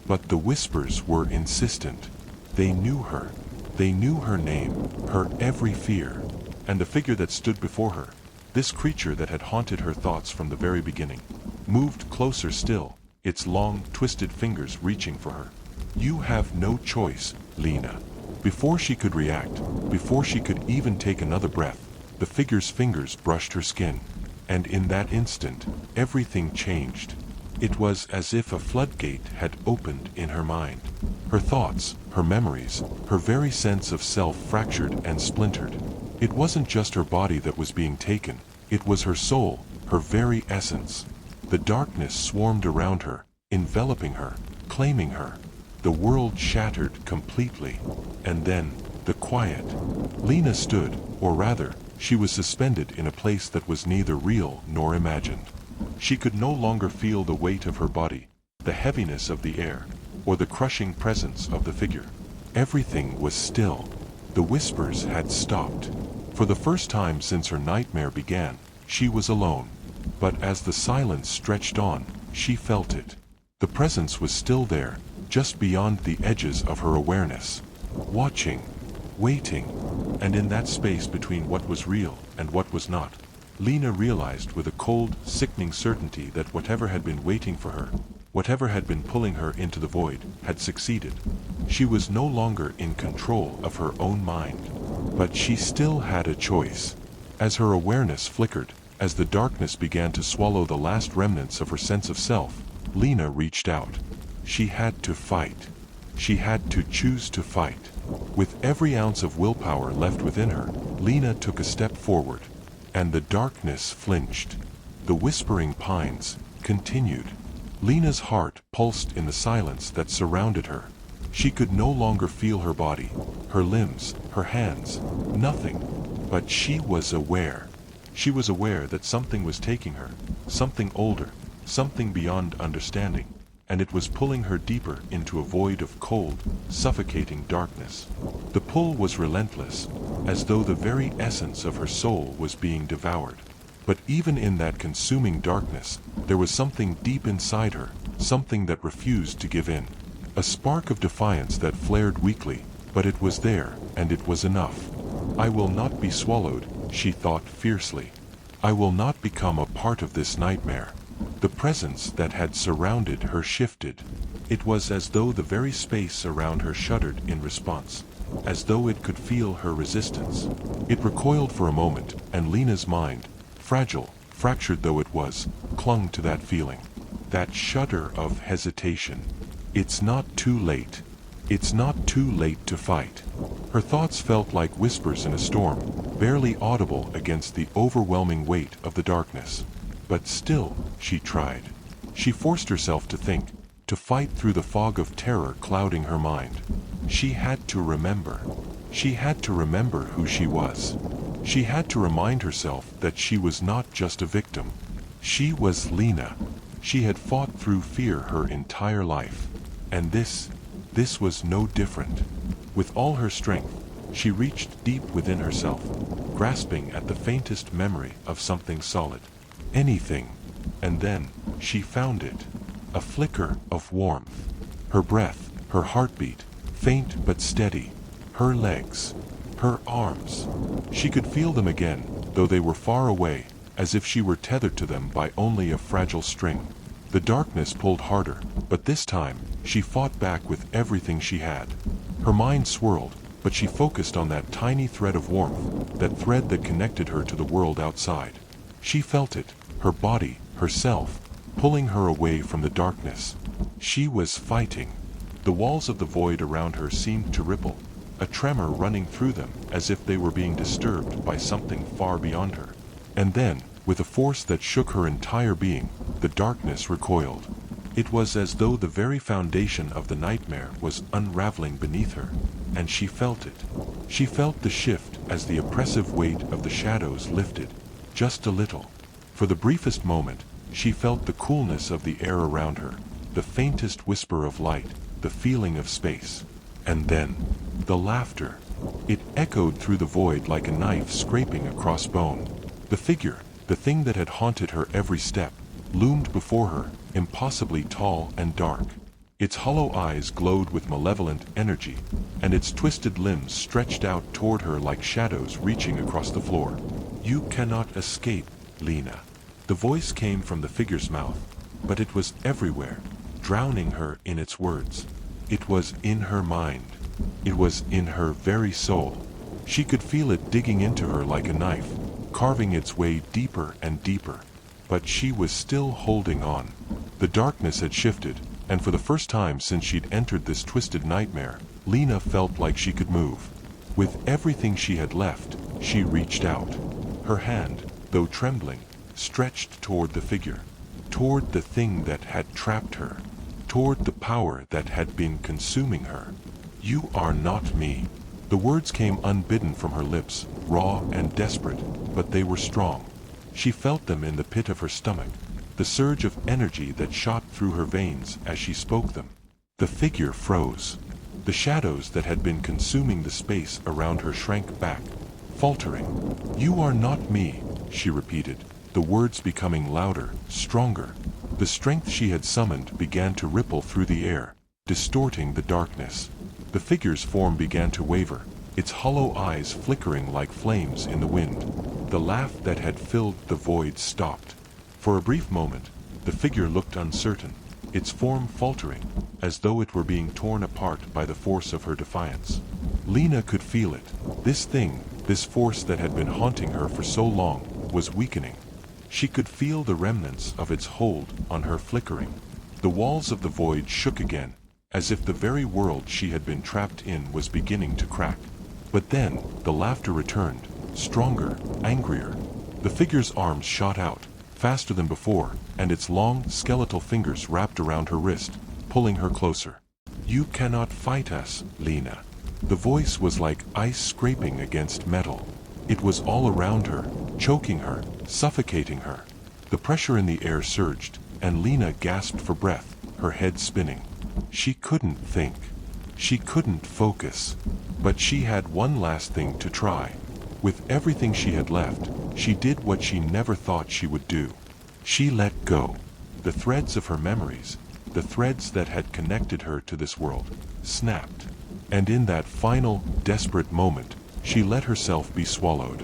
But the whispers were insistent. They knew her. They knew her name, her every fear. And the figure that stood before her, this creature that had haunted her thoughts from the very beginning, moved closer still, its long, twisted fingers reaching for her. "You have no choice, Lena." Before she could react, before she could even take another breath, the figure's fingers brushed her skin. And in that instant, everything changed. It was as if a floodgate had opened in her mind. Her thoughts, her memories, her very sense of self fractured and splintered. It wasn't just her body that was being taken, it was her soul, her very essence. The darkness swarmed around her, enveloping her, claiming her. The world shattered completely. And then, the quiet. Lena stood, or rather, she was suspended in a place that was neither real nor imagined. She could no longer feel the weight of her body, the heaviness of the air, or the crushing presence of the figure. Everything was still. The whispers had stopped. For the first time since her nightmare began, she was alone. But as the silence stretched on, she felt it. The presence was still there, just beyond the edges of her awareness. Watching, waiting, and in that space between what was real and what was not, Lena realized with a cold, sickening certainty that whatever had been waiting for her, whatever had been pulling her into the void, had succeeded. She was no longer in control of her own mind. But she still had a choice. As her awareness flickered, as the darkness began to swallow the last remnants of her sense of self, Lena reached out. She had to fight. She had to choose to fight. With every ounce of willpower left within her, Lena took a step forward. And the darkness flinched. The whispering pines continued. Lena's heart pulsed in the silence that surrounded her. She could no longer feel her body, her limbs, her hands, nothing. But she was aware. She was aware that something was taking her, something older, something beyond understanding, and it was pulling her deeper into a void of cold, suffocating darkness. The pull was relentless, as though the very essence of her soul was being devoured. But even in that consuming darkness, there was something deep inside her, something that refused to give in. A spark of defiance that flared weakly, but it was there, and it was enough. "I will not be swallowed," she thought fiercely. "I will not become a part of this nightmare." The presence that had surrounded her shifted. It was as though the very space around her shuddered in response, as though it could feel her resistance. It recoiled for a moment, and Lena's mind, fragile, fractured though it was, clung to that feeling. That shudder of hesitation. It's not too late. It's not too late to fight. Her thoughts felt like whispers in a storm, barely audible against the overwhelming weight of the darkness. But still, she tried. She forced herself to think, to fight through the fog of terror clouding her mind. She had to remember. She had to remember who she was. She had to remind herself that she was not just a victim. She was Lena. She had fought through fear her entire life. And this was no different. With all her strength, she reached deep within herself, grasping at the faintest memory of something solid. Anything. And then, she found it. A flicker of warmth. Her breath, her heartbeat, faint but steady. Her legs. Her arms. She could feel them again, though they were far away, as if she were tethered to them by only a fragile string. The darkness pulled harder, but this time, she fought back with everything she had. Her mind swirled, but she focused on that tiny thread of warmth, that thread that connected her to the world outside. She felt it, her body, herself, pulling her away from the darkness. She was fighting. The walls of the void around her seemed to ripple, a tremor running through them as if they were being disturbed by something far beyond her. And then, with a force that shook her entire being, the darkness recoiled. It was as though the very foundation of the nightmare was unraveling beneath her, and she felt it. She felt the shift as the oppressive weight of the shadows lifted, just a little. For the briefest moment, she felt the coolness of the air around her, the faintest whisper of light, the feeling of space. And then, the laughter. It echoed through the void like a knife scraping across bone. The figure, the thing that had haunted her every step, loomed before her, impossibly tall and dark. Its hollow eyes glowed with malevolent energy, and its twisted limbs stretched out toward her like shadows reaching across the floor. "You cannot escape, Lena." The voice came from the figure's mouth, but it was everywhere, drowning her in its words. It was in her mind. It was in her very soul. She could feel it digging into her like a knife, carving its way deeper and deeper. But she was still holding on. The darkness had shifted, and for the first time since she'd entered this twisted nightmare, Lena felt like she could move. With everything she had left, she reached out. Her hand, though trembling, stretched toward the figure, toward the thing that had trapped her, toward the power that had been consuming her. "You are not me." The words came unbidden from her lips, raw and desperate, but they were strong. She felt them in the pit of her stomach, the surge of energy that shot through her veins as she spoke them. The figure froze. The shadows that had been consuming the space around her shrank back, faltering. "You are not me," she repeated, the words becoming louder, stronger. The strength she had summoned began to ripple through the air, distorting the darkness. The figure's form began to waver, its hollow eyes flickering like flames in the wind. The laugh that had filled the void stopped. For a brief moment, the figure looked uncertain, its form faltering, as though it were being torn apart by the force of her defiance. Lena could feel it. This thing, this force that had been haunting her for so long, was weakening. She could feel the remnants of its hold on her flickering. The walls of the void shook again, as if the very world she had been trapped in was beginning to crack. But then, the laughter returned, stronger, angrier. The figure's arms shot out, faster than before, and its long, skeletal fingers wrapped around her wrist, pulling her closer. "You cannot fight us, Lena." The voice was like ice scraping against metal. It was all around her, choking her, suffocating her. The pressure in the air surged, and Lena gasped for breath, her head spinning. She couldn't think. She couldn't focus. But she had one last thing to try. With everything she had left, she did what she never thought she would do. She let go. The threads of her memories, the threads that had connected her to this world, snapped. And in that final, desperate moment, she let herself be swallowed.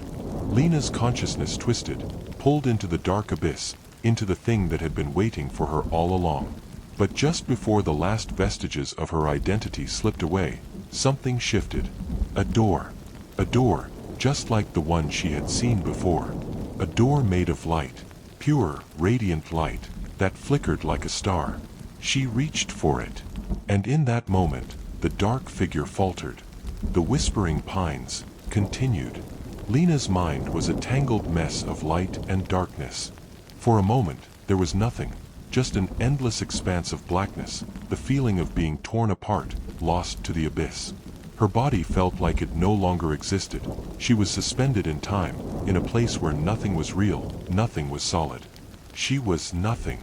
Lena's consciousness twisted, pulled into the dark abyss, into the thing that had been waiting for her all along. But just before the last vestiges of her identity slipped away, something shifted. A door. A door, just like the one she had seen before. A door made of light, pure, radiant light, that flickered like a star. She reached for it. And in that moment, the dark figure faltered. The whispering pines continued. Lena's mind was a tangled mess of light and darkness. For a moment, there was nothing, just an endless expanse of blackness, the feeling of being torn apart, lost to the abyss. Her body felt like it no longer existed. She was suspended in time, in a place where nothing was real, nothing was solid. She was nothing.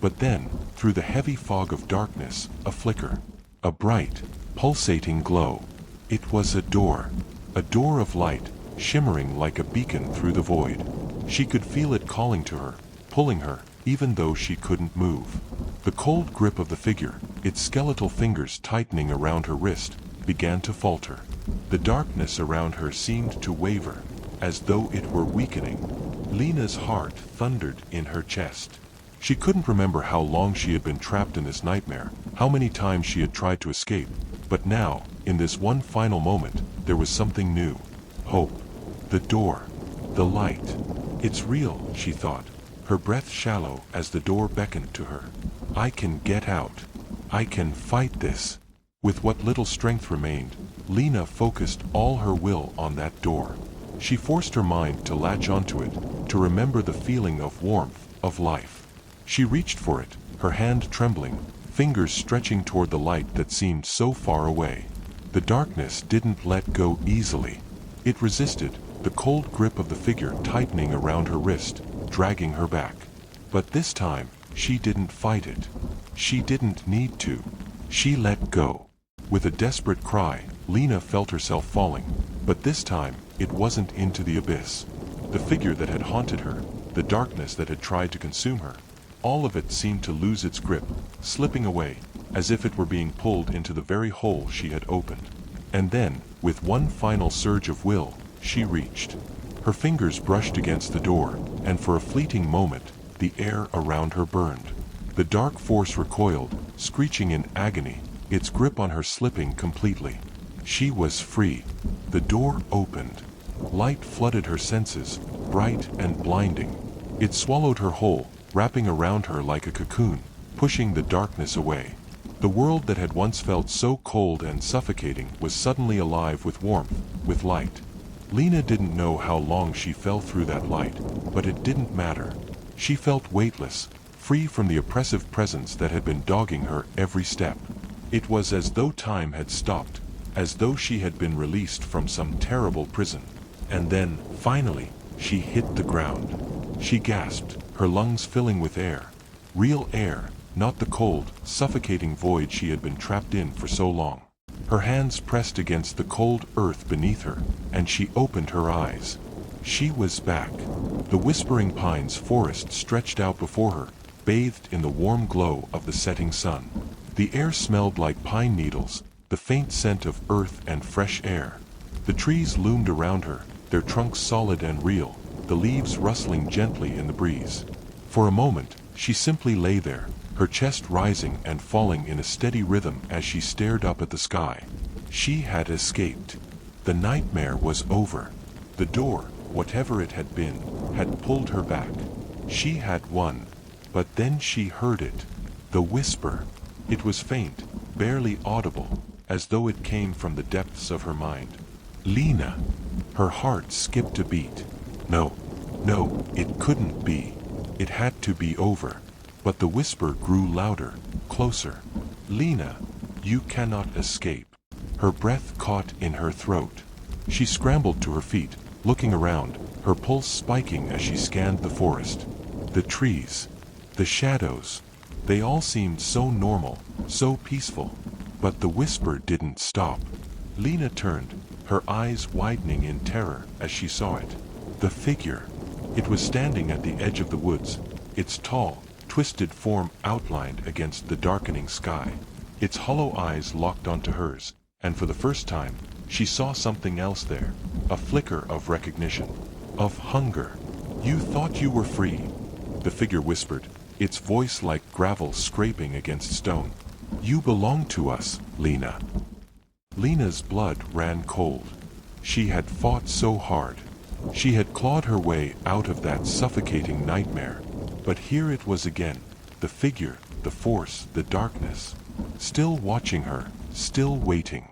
But then, through the heavy fog of darkness, a flicker. A bright, pulsating glow. It was a door of light, shimmering like a beacon through the void. She could feel it calling to her, pulling her, even though she couldn't move. The cold grip of the figure, its skeletal fingers tightening around her wrist, began to falter. The darkness around her seemed to waver, as though it were weakening. Lena's heart thundered in her chest. She couldn't remember how long she had been trapped in this nightmare, how many times she had tried to escape, but now, in this one final moment, there was something new. Hope. The door. The light. It's real, she thought, her breath shallow as the door beckoned to her. I can get out. I can fight this. With what little strength remained, Lena focused all her will on that door. She forced her mind to latch onto it, to remember the feeling of warmth, of life. She reached for it, her hand trembling, fingers stretching toward the light that seemed so far away. The darkness didn't let go easily. It resisted, the cold grip of the figure tightening around her wrist, dragging her back. But this time, she didn't fight it. She didn't need to. She let go. With a desperate cry, Lena felt herself falling, but this time, it wasn't into the abyss. The figure that had haunted her, the darkness that had tried to consume her, all of it seemed to lose its grip, slipping away, as if it were being pulled into the very hole she had opened. And then, with one final surge of will, she reached. Her fingers brushed against the door, and for a fleeting moment, the air around her burned. The dark force recoiled, screeching in agony, its grip on her slipping completely. She was free. The door opened. Light flooded her senses, bright and blinding. It swallowed her whole, wrapping around her like a cocoon, pushing the darkness away. The world that had once felt so cold and suffocating was suddenly alive with warmth, with light. Lena didn't know how long she fell through that light, but it didn't matter. She felt weightless, free from the oppressive presence that had been dogging her every step. It was as though time had stopped, as though she had been released from some terrible prison. And then, finally, she hit the ground. She gasped, her lungs filling with air. Real air, not the cold, suffocating void she had been trapped in for so long. Her hands pressed against the cold earth beneath her, and she opened her eyes. She was back. The whispering pines forest stretched out before her, bathed in the warm glow of the setting sun. The air smelled like pine needles, the faint scent of earth and fresh air. The trees loomed around her, their trunks solid and real, the leaves rustling gently in the breeze. For a moment, she simply lay there, her chest rising and falling in a steady rhythm as she stared up at the sky. She had escaped. The nightmare was over. The door, whatever it had been, had pulled her back. She had won. But then she heard it. The whisper. It was faint, barely audible, as though it came from the depths of her mind. Lena. Her heart skipped a beat. No, it couldn't be. It had to be over. But the whisper grew louder, closer. Lena, you cannot escape. Her breath caught in her throat. She scrambled to her feet, looking around, her pulse spiking as she scanned the forest. The trees, the shadows, they all seemed so normal, so peaceful. But the whisper didn't stop. Lena turned, her eyes widening in terror as she saw it. The figure. It was standing at the edge of the woods, its tall, twisted form outlined against the darkening sky. Its hollow eyes locked onto hers, and for the first time, she saw something else there, a flicker of recognition, of hunger. You thought you were free, the figure whispered, its voice like gravel scraping against stone. You belong to us, Lena. Lena's blood ran cold. She had fought so hard. She had clawed her way out of that suffocating nightmare. But here it was again, the figure, the force, the darkness. Still watching her, still waiting.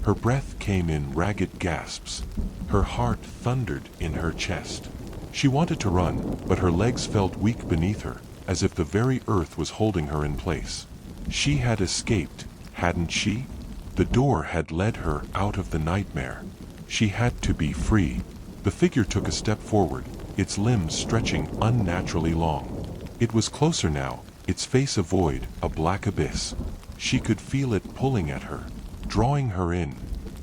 Her breath came in ragged gasps. Her heart thundered in her chest. She wanted to run, but her legs felt weak beneath her, as if the very earth was holding her in place. She had escaped, hadn't she? The door had led her out of the nightmare. She had to be free. The figure took a step forward, its limbs stretching unnaturally long. It was closer now, its face a void, a black abyss. She could feel it pulling at her, drawing her in.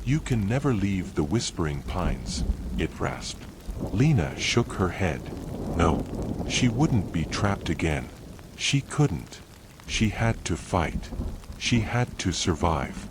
You can never leave the whispering pines, it rasped. Lena shook her head. No, she wouldn't be trapped again. She couldn't. She had to fight. She had to survive.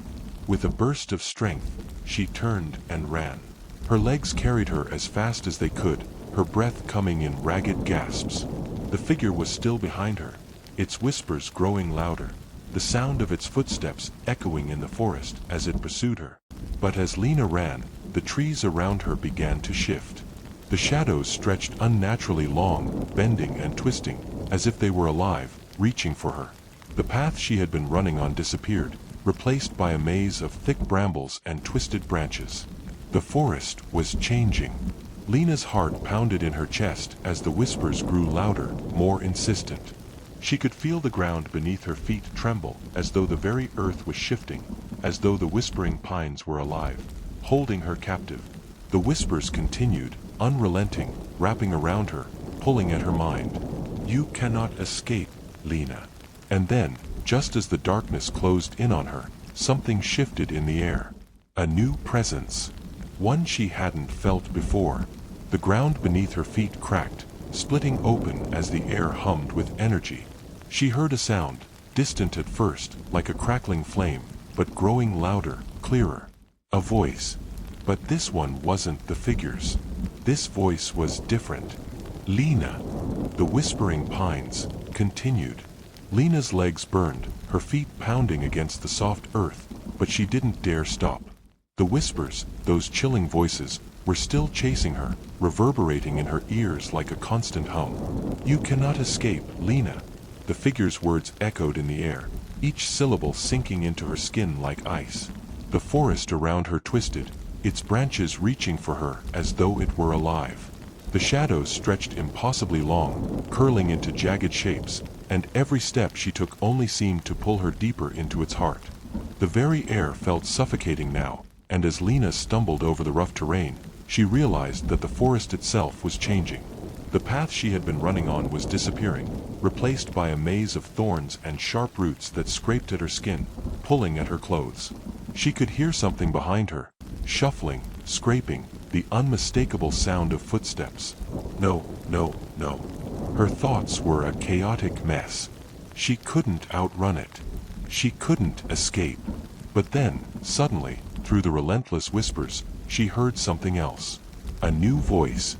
With a burst of strength, she turned and ran. Her legs carried her as fast as they could, her breath coming in ragged gasps. The figure was still behind her, its whispers growing louder, the sound of its footsteps echoing in the forest as it pursued her. But as Lena ran, the trees around her began to shift. The shadows stretched unnaturally long, bending and twisting, as if they were alive, reaching for her. The path she had been running on disappeared, replaced by a maze of thick brambles and twisted branches. The forest was changing. Lena's heart pounded in her chest as the whispers grew louder, more insistent. She could feel the ground beneath her feet tremble, as though the very earth was shifting, as though the whispering pines were alive, holding her captive. The whispers continued, unrelenting, wrapping around her, pulling at her mind. "You cannot escape, Lena." And then, just as the darkness closed in on her, something shifted in the air. A new presence. One she hadn't felt before. The ground beneath her feet cracked, splitting open as the air hummed with energy. She heard a sound, distant at first, like a crackling flame, but growing louder, clearer. A voice. But this one wasn't the figure's. This voice was different. "Lena." The whispering pines continued. Lena's legs burned, her feet pounding against the soft earth, but she didn't dare stop. The whispers, those chilling voices, were still chasing her, reverberating in her ears like a constant hum. "You cannot escape, Lena." The figure's words echoed in the air, each syllable sinking into her skin like ice. The forest around her twisted, its branches reaching for her as though it were alive. The shadows stretched impossibly long, curling into jagged shapes, and every step she took only seemed to pull her deeper into its heart. The very air felt suffocating now, and as Lena stumbled over the rough terrain, she realized that the forest itself was changing. The path she had been running on was disappearing, replaced by a maze of thorns and sharp roots that scraped at her skin, pulling at her clothes. She could hear something behind her, shuffling, scraping, the unmistakable sound of footsteps. No, no, no. Her thoughts were a chaotic mess. She couldn't outrun it. She couldn't escape. But then, suddenly, through the relentless whispers, she heard something else. A new voice.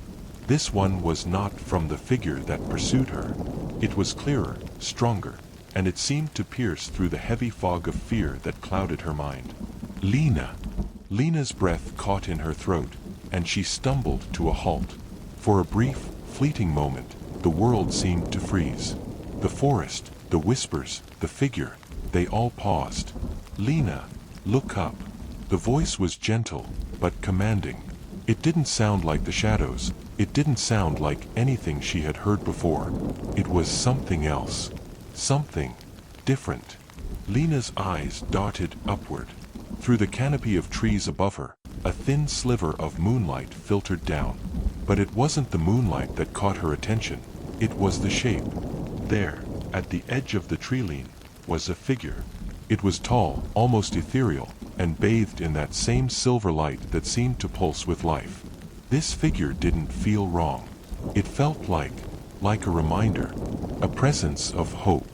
This one was not from the figure that pursued her. It was clearer, stronger, and it seemed to pierce through the heavy fog of fear that clouded her mind. "Lena." Lena's breath caught in her throat, and she stumbled to a halt. For a brief, fleeting moment, the world seemed to freeze. The forest, the whispers, the figure, they all paused. "Lena, look up." The voice was gentle, but commanding. It didn't sound like the shadows. It didn't sound like anything she had heard before. It was something else. Something different. Lena's eyes darted upward. Through the canopy of trees above her, a thin sliver of moonlight filtered down. But it wasn't the moonlight that caught her attention. It was the shape. There, at the edge of the tree-line, was a figure. It was tall, almost ethereal, and bathed in that same silver light that seemed to pulse with life. This figure didn't feel wrong. It felt like a reminder, a presence of hope.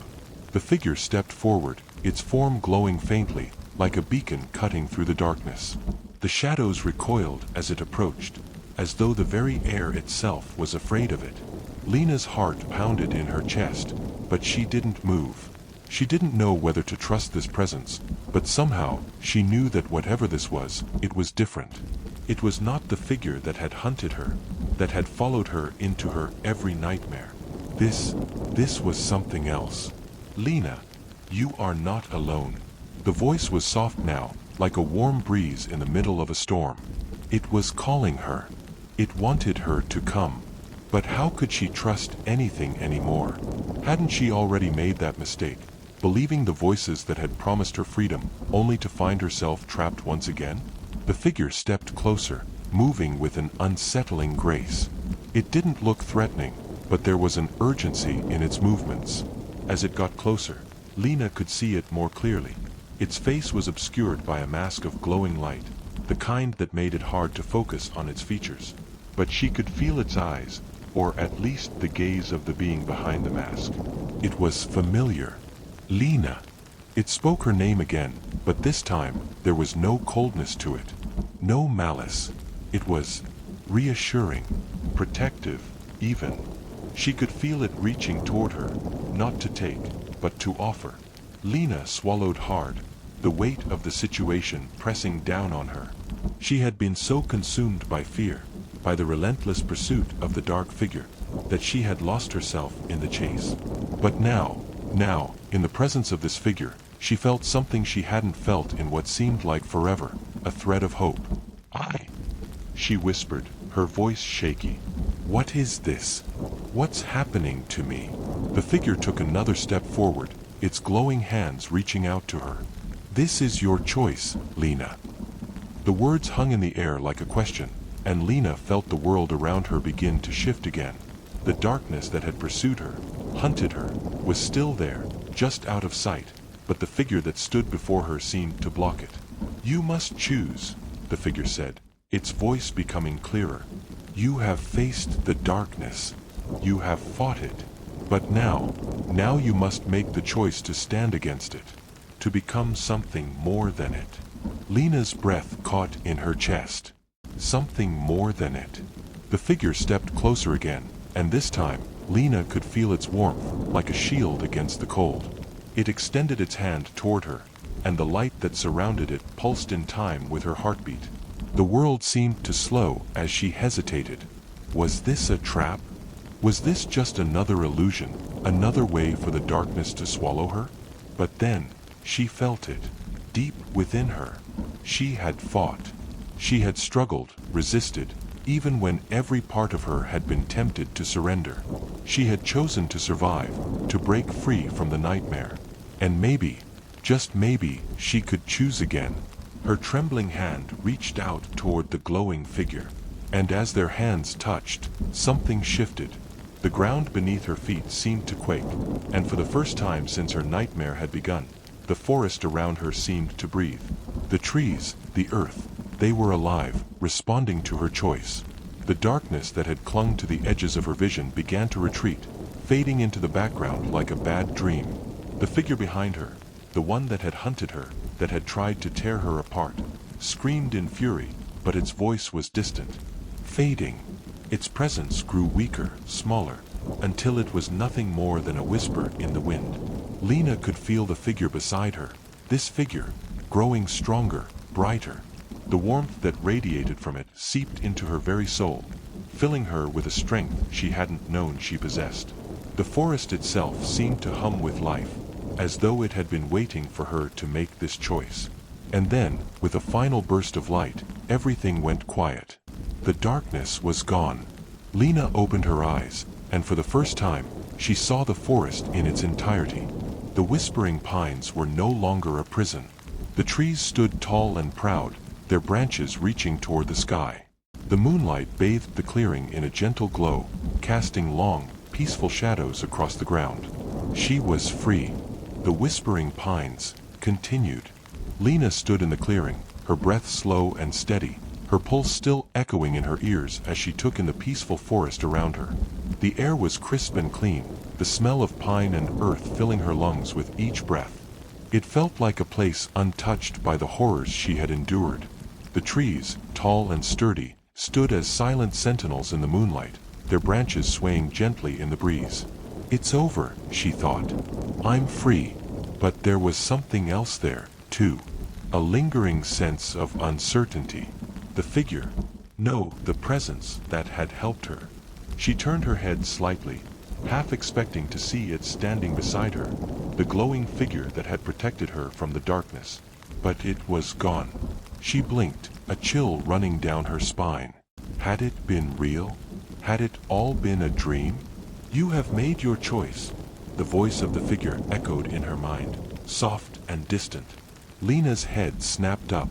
The figure stepped forward, its form glowing faintly, like a beacon cutting through the darkness. The shadows recoiled as it approached, as though the very air itself was afraid of it. Lena's heart pounded in her chest, but she didn't move. She didn't know whether to trust this presence, but somehow she knew that whatever this was, it was different. It was not the figure that had hunted her, that had followed her into her every nightmare. This was something else. "Lena, you are not alone." The voice was soft now, like a warm breeze in the middle of a storm. It was calling her. It wanted her to come. But how could she trust anything anymore? Hadn't she already made that mistake, believing the voices that had promised her freedom, only to find herself trapped once again? The figure stepped closer, moving with an unsettling grace. It didn't look threatening, but there was an urgency in its movements. As it got closer, Lena could see it more clearly. Its face was obscured by a mask of glowing light, the kind that made it hard to focus on its features. But she could feel its eyes, or at least the gaze of the being behind the mask. It was familiar. "Lena." It spoke her name again, but this time there was no coldness to it, no malice. It was reassuring, protective, even. She could feel it reaching toward her, not to take, but to offer. Lena swallowed hard, the weight of the situation pressing down on her. She had been so consumed by fear, by the relentless pursuit of the dark figure, that she had lost herself in the chase. But now, in the presence of this figure, She felt something she hadn't felt in what seemed like forever, a thread of hope. She whispered, her voice shaky. What is this? What's happening to me? The figure took another step forward, its glowing hands reaching out to her. This is your choice, Lena. The words hung in the air like a question, and Lena felt the world around her begin to shift again. The darkness that had pursued her, hunted her, was still there, just out of sight, but the figure that stood before her seemed to block it. You must choose, the figure said, its voice becoming clearer. You have faced the darkness. You have fought it. But now you must make the choice to stand against it, to become something more than it. Lena's breath caught in her chest. Something more than it. The figure stepped closer again, and this time, Lena could feel its warmth, like a shield against the cold. It extended its hand toward her, and the light that surrounded it pulsed in time with her heartbeat. The world seemed to slow as she hesitated. Was this a trap? Was this just another illusion, another way for the darkness to swallow her? But then, she felt it, deep within her. She had fought. She had struggled, resisted, even when every part of her had been tempted to surrender. She had chosen to survive, to break free from the nightmare. And maybe, just maybe, she could choose again. Her trembling hand reached out toward the glowing figure, and as their hands touched, something shifted. The ground beneath her feet seemed to quake, and for the first time since her nightmare had begun, the forest around her seemed to breathe. The trees, the earth, they were alive, responding to her choice. The darkness that had clung to the edges of her vision began to retreat, fading into the background like a bad dream. The figure behind her, the one that had hunted her, that had tried to tear her apart, screamed in fury, but its voice was distant, fading. Its presence grew weaker, smaller, until it was nothing more than a whisper in the wind. Lena could feel the figure beside her, this figure, growing stronger, brighter. The warmth that radiated from it seeped into her very soul, filling her with a strength she hadn't known she possessed. The forest itself seemed to hum with life, as though it had been waiting for her to make this choice. And then, with a final burst of light, everything went quiet. The darkness was gone. Lena opened her eyes, and for the first time, she saw the forest in its entirety. The whispering pines were no longer a prison. The trees stood tall and proud, their branches reaching toward the sky. The moonlight bathed the clearing in a gentle glow, casting long, peaceful shadows across the ground. She was free. The whispering pines continued. Lena stood in the clearing, her breath slow and steady, her pulse still echoing in her ears as she took in the peaceful forest around her. The air was crisp and clean, the smell of pine and earth filling her lungs with each breath. It felt like a place untouched by the horrors she had endured. The trees, tall and sturdy, stood as silent sentinels in the moonlight, their branches swaying gently in the breeze. It's over, she thought. I'm free. But there was something else there, too. A lingering sense of uncertainty. The figure. No, the presence that had helped her. She turned her head slightly, half expecting to see it standing beside her, the glowing figure that had protected her from the darkness. But it was gone. She blinked, a chill running down her spine. Had it been real? Had it all been a dream? You have made your choice. The voice of the figure echoed in her mind, soft and distant. Lena's head snapped up.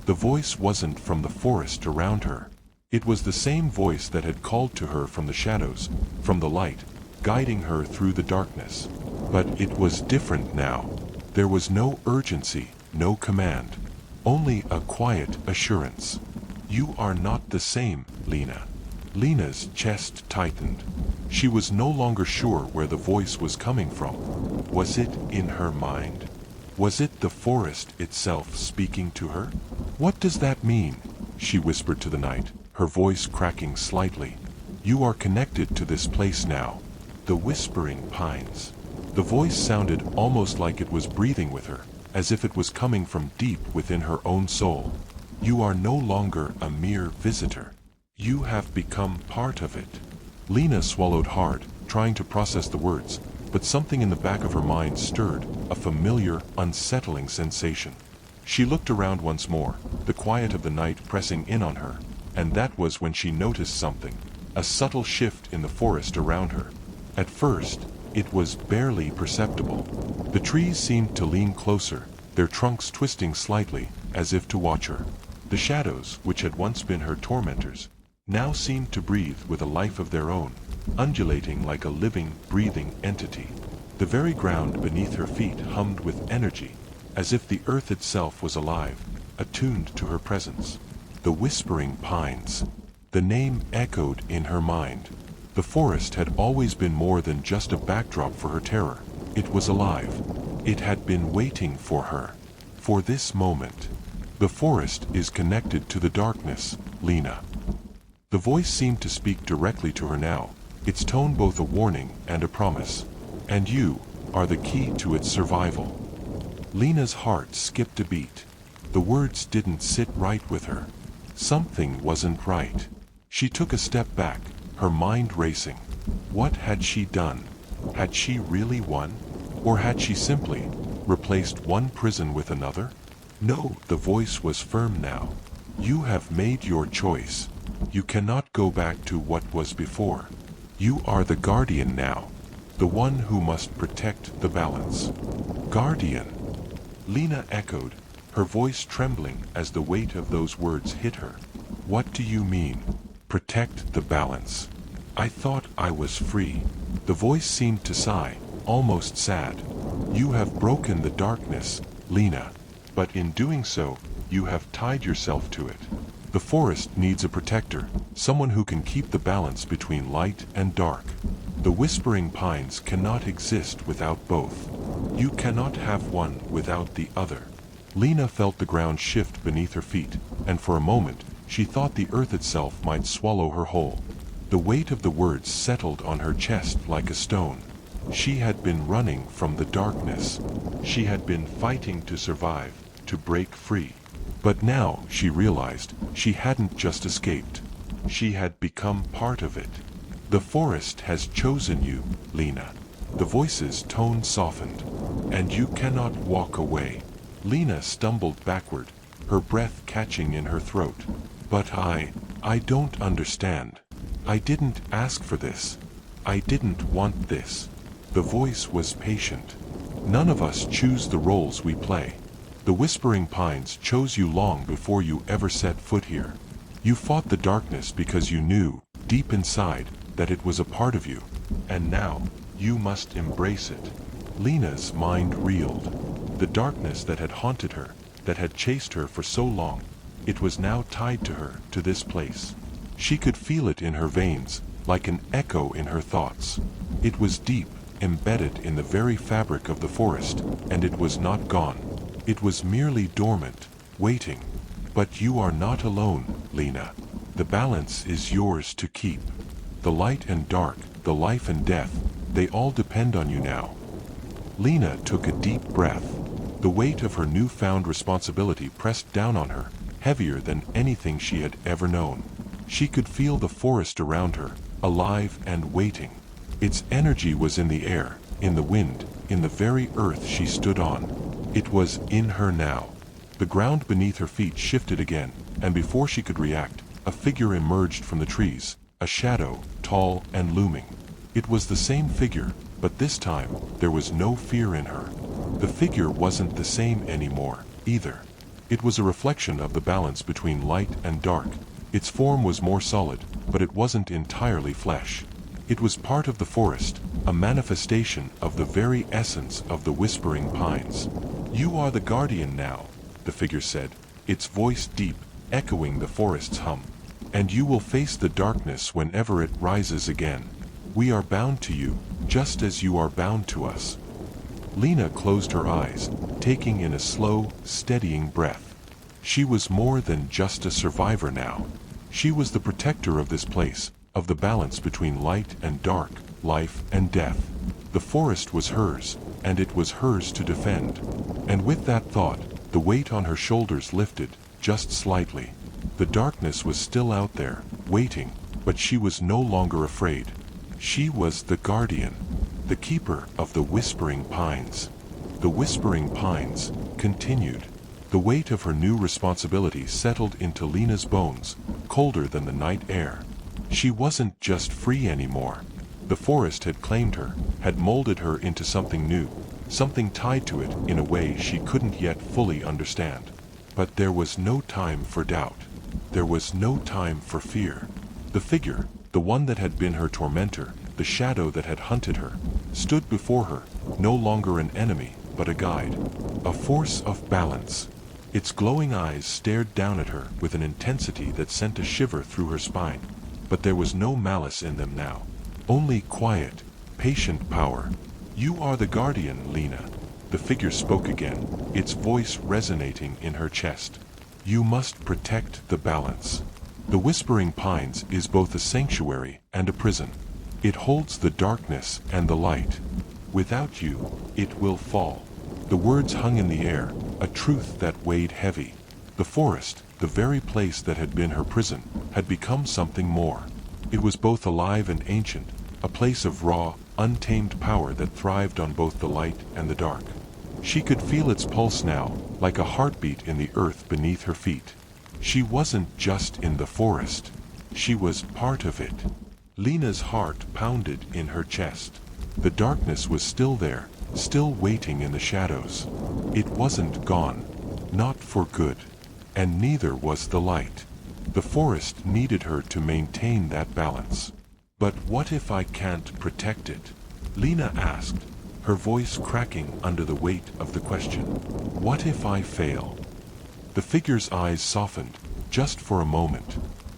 The voice wasn't from the forest around her. It was the same voice that had called to her from the shadows, from the light, guiding her through the darkness. But it was different now. There was no urgency, no command. Only a quiet assurance. You are not the same, Lena. Lena's chest tightened. She was no longer sure where the voice was coming from. Was it in her mind? Was it the forest itself speaking to her? What does that mean? She whispered to the night, her voice cracking slightly. You are connected to this place now. The whispering pines. The voice sounded almost like it was breathing with her, as if it was coming from deep within her own soul. You are no longer a mere visitor. You have become part of it. Lena swallowed hard, trying to process the words, but something in the back of her mind stirred, a familiar, unsettling sensation. She looked around once more, the quiet of the night pressing in on her, and that was when she noticed something, a subtle shift in the forest around her. At first, it was barely perceptible. The trees seemed to lean closer, their trunks twisting slightly, as if to watch her. The shadows, which had once been her tormentors, now seemed to breathe with a life of their own, undulating like a living, breathing entity. The very ground beneath her feet hummed with energy, as if the earth itself was alive, attuned to her presence. The whispering pines. The name echoed in her mind. The forest had always been more than just a backdrop for her terror. It was alive. It had been waiting for her. For this moment. The forest is connected to the darkness, Lena. The voice seemed to speak directly to her now, its tone both a warning and a promise. And you are the key to its survival. Lena's heart skipped a beat. The words didn't sit right with her. Something wasn't right. She took a step back, her mind racing. What had she done? Had she really won? Or had she simply replaced one prison with another? No, the voice was firm now. You have made your choice. You cannot go back to what was before. You are the guardian now, the one who must protect the balance. Guardian. Lena echoed, her voice trembling as the weight of those words hit her. What do you mean? Protect the balance. I thought I was free. The voice seemed to sigh, almost sad. You have broken the darkness, Lena. But in doing so, you have tied yourself to it. The forest needs a protector, someone who can keep the balance between light and dark. The whispering pines cannot exist without both. You cannot have one without the other. Lena felt the ground shift beneath her feet, and for a moment, she thought the earth itself might swallow her whole. The weight of the words settled on her chest like a stone. She had been running from the darkness. She had been fighting to survive, to break free. But now, she realized, she hadn't just escaped. She had become part of it. The forest has chosen you, Lena. The voice's tone softened. And you cannot walk away. Lena stumbled backward, her breath catching in her throat. But I don't understand. I didn't ask for this. I didn't want this. The voice was patient. None of us choose the roles we play. The whispering pines chose you long before you ever set foot here. You fought the darkness because you knew, deep inside, that it was a part of you. And now, you must embrace it. Lena's mind reeled. The darkness that had haunted her, that had chased her for so long, it was now tied to her, to this place. She could feel it in her veins, like an echo in her thoughts. It was deep, embedded in the very fabric of the forest, and it was not gone. It was merely dormant, waiting. But you are not alone, Lena. The balance is yours to keep. The light and dark, the life and death, they all depend on you now. Lena took a deep breath. The weight of her newfound responsibility pressed down on her, heavier than anything she had ever known. She could feel the forest around her, alive and waiting. Its energy was in the air, in the wind, in the very earth she stood on. It was in her now. The ground beneath her feet shifted again, and before she could react, a figure emerged from the trees, a shadow, tall and looming. It was the same figure, but this time, there was no fear in her. The figure wasn't the same anymore, either. It was a reflection of the balance between light and dark. Its form was more solid, but it wasn't entirely flesh. It was part of the forest, a manifestation of the very essence of the whispering pines. You are the guardian now, the figure said, its voice deep, echoing the forest's hum. And you will face the darkness whenever it rises again. We are bound to you, just as you are bound to us. Lena closed her eyes, taking in a slow, steadying breath. She was more than just a survivor now. She was the protector of this place, of the balance between light and dark, life and death. The forest was hers, and it was hers to defend. And with that thought, the weight on her shoulders lifted, just slightly. The darkness was still out there, waiting, but she was no longer afraid. She was the guardian. the keeper of the Whispering Pines. The Whispering Pines continued. The weight of her new responsibility settled into Lena's bones, colder than the night air. She wasn't just free anymore. The forest had claimed her, had molded her into something new, something tied to it in a way she couldn't yet fully understand. But there was no time for doubt. There was no time for fear. The figure, the one that had been her tormentor, the shadow that had hunted her, stood before her, no longer an enemy, but a guide, a force of balance. Its glowing eyes stared down at her with an intensity that sent a shiver through her spine. But there was no malice in them now. Only quiet, patient power. "You are the guardian, Lena." The figure spoke again, its voice resonating in her chest. "You must protect the balance. The Whispering Pines is both a sanctuary and a prison. It holds the darkness and the light. Without you, it will fall." The words hung in the air, a truth that weighed heavy. The forest, the very place that had been her prison, had become something more. It was both alive and ancient, a place of raw, untamed power that thrived on both the light and the dark. She could feel its pulse now, like a heartbeat in the earth beneath her feet. She wasn't just in the forest. She was part of it. Lena's heart pounded in her chest. The darkness was still there, still waiting in the shadows. It wasn't gone, not for good. And neither was the light. The forest needed her to maintain that balance. "But what if I can't protect it?" Lena asked, her voice cracking under the weight of the question. "What if I fail?" The figure's eyes softened, just for a moment.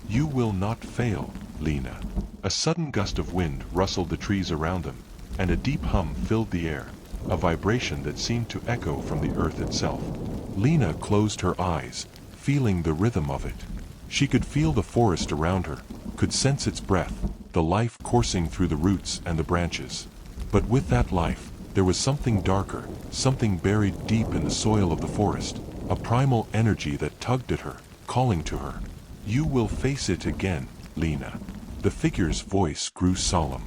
"You will not fail, Lena." A sudden gust of wind rustled the trees around them, and a deep hum filled the air, a vibration that seemed to echo from the earth itself. Lena closed her eyes, feeling the rhythm of it. She could feel the forest around her, could sense its breath, the life coursing through the roots and the branches. But with that life, there was something darker, something buried deep in the soil of the forest, a primal energy that tugged at her, calling to her. "You will face it again, Lena." The figure's voice grew solemn.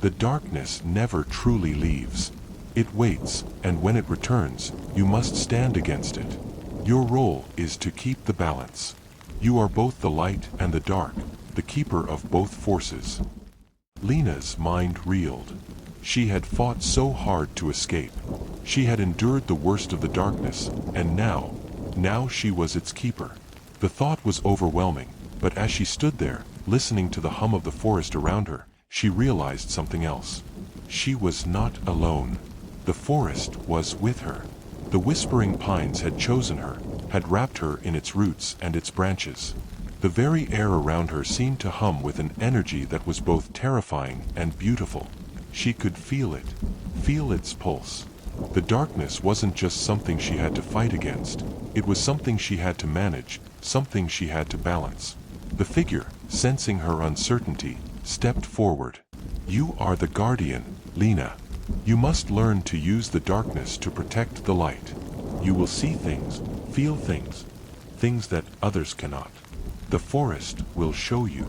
"The darkness never truly leaves. It waits, and when it returns, you must stand against it. Your role is to keep the balance. You are both the light and the dark, the keeper of both forces." Lena's mind reeled. She had fought so hard to escape. She had endured the worst of the darkness, and now she was its keeper. The thought was overwhelming, but as she stood there, listening to the hum of the forest around her, she realized something else. She was not alone. The forest was with her. The Whispering Pines had chosen her, had wrapped her in its roots and its branches. The very air around her seemed to hum with an energy that was both terrifying and beautiful. She could feel it, feel its pulse. The darkness wasn't just something she had to fight against, it was something she had to manage, something she had to balance. The figure, sensing her uncertainty, stepped forward. "You are the guardian, Lena. You must learn to use the darkness to protect the light. You will see things, feel things, things that others cannot. The forest will show you."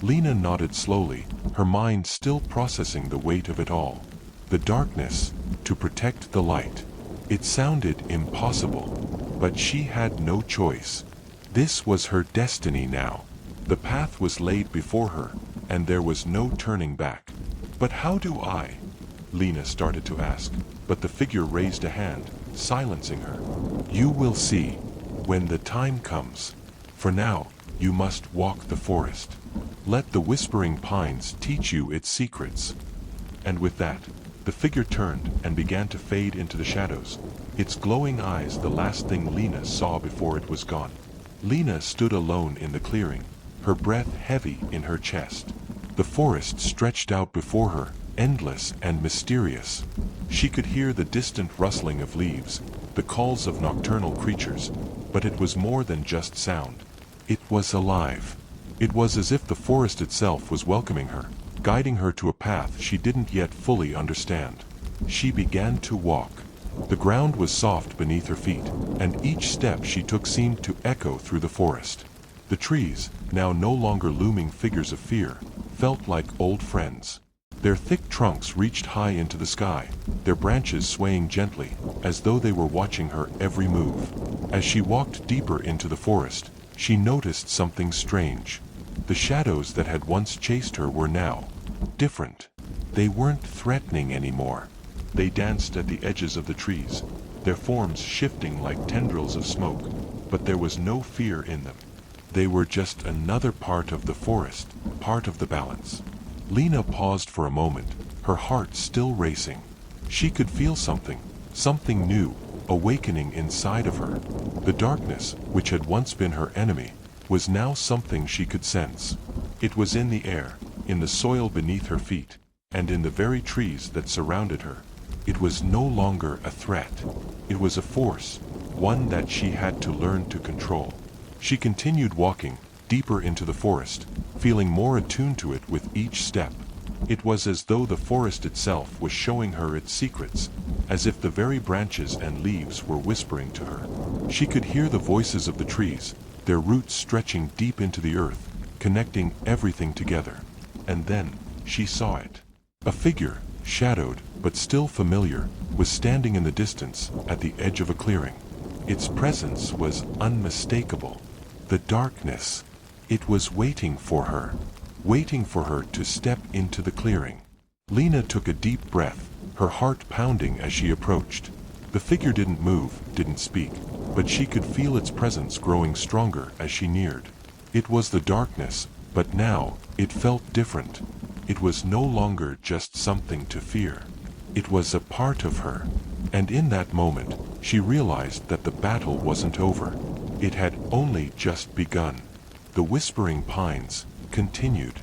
Lena nodded slowly, her mind still processing the weight of it all. The darkness, to protect the light. It sounded impossible, but she had no choice. This was her destiny now. The path was laid before her, and there was no turning back. "But how do I?" Lena started to ask, but the figure raised a hand, silencing her. "You will see, when the time comes. For now, you must walk the forest. Let the Whispering Pines teach you its secrets." And with that, the figure turned and began to fade into the shadows, its glowing eyes the last thing Lena saw before it was gone. Lena stood alone in the clearing, her breath heavy in her chest. The forest stretched out before her, endless and mysterious. She could hear the distant rustling of leaves, the calls of nocturnal creatures, but it was more than just sound. It was alive. It was as if the forest itself was welcoming her, guiding her to a path she didn't yet fully understand. She began to walk. The ground was soft beneath her feet, and each step she took seemed to echo through the forest. The trees, now no longer looming figures of fear, felt like old friends. Their thick trunks reached high into the sky, their branches swaying gently, as though they were watching her every move. As she walked deeper into the forest, she noticed something strange. The shadows that had once chased her were now different. They weren't threatening anymore. They danced at the edges of the trees, their forms shifting like tendrils of smoke, but there was no fear in them. They were just another part of the forest, part of the balance. Lena paused for a moment, her heart still racing. She could feel something new, awakening inside of her. The darkness, which had once been her enemy, was now something she could sense. It was in the air, in the soil beneath her feet, and in the very trees that surrounded her. It was no longer a threat. It was a force, one that she had to learn to control. She continued walking, deeper into the forest, feeling more attuned to it with each step. It was as though the forest itself was showing her its secrets, as if the very branches and leaves were whispering to her. She could hear the voices of the trees, their roots stretching deep into the earth, connecting everything together. And then, she saw it. A figure, shadowed, but still familiar, was standing in the distance, at the edge of a clearing. Its presence was unmistakable. The darkness. It was waiting for her to step into the clearing. Lena took a deep breath, her heart pounding as she approached. The figure didn't move, didn't speak, but she could feel its presence growing stronger as she neared. It was the darkness, but now, it felt different. It was no longer just something to fear. It was a part of her. And in that moment, she realized that the battle wasn't over. It had only just begun. The whispering pines continued.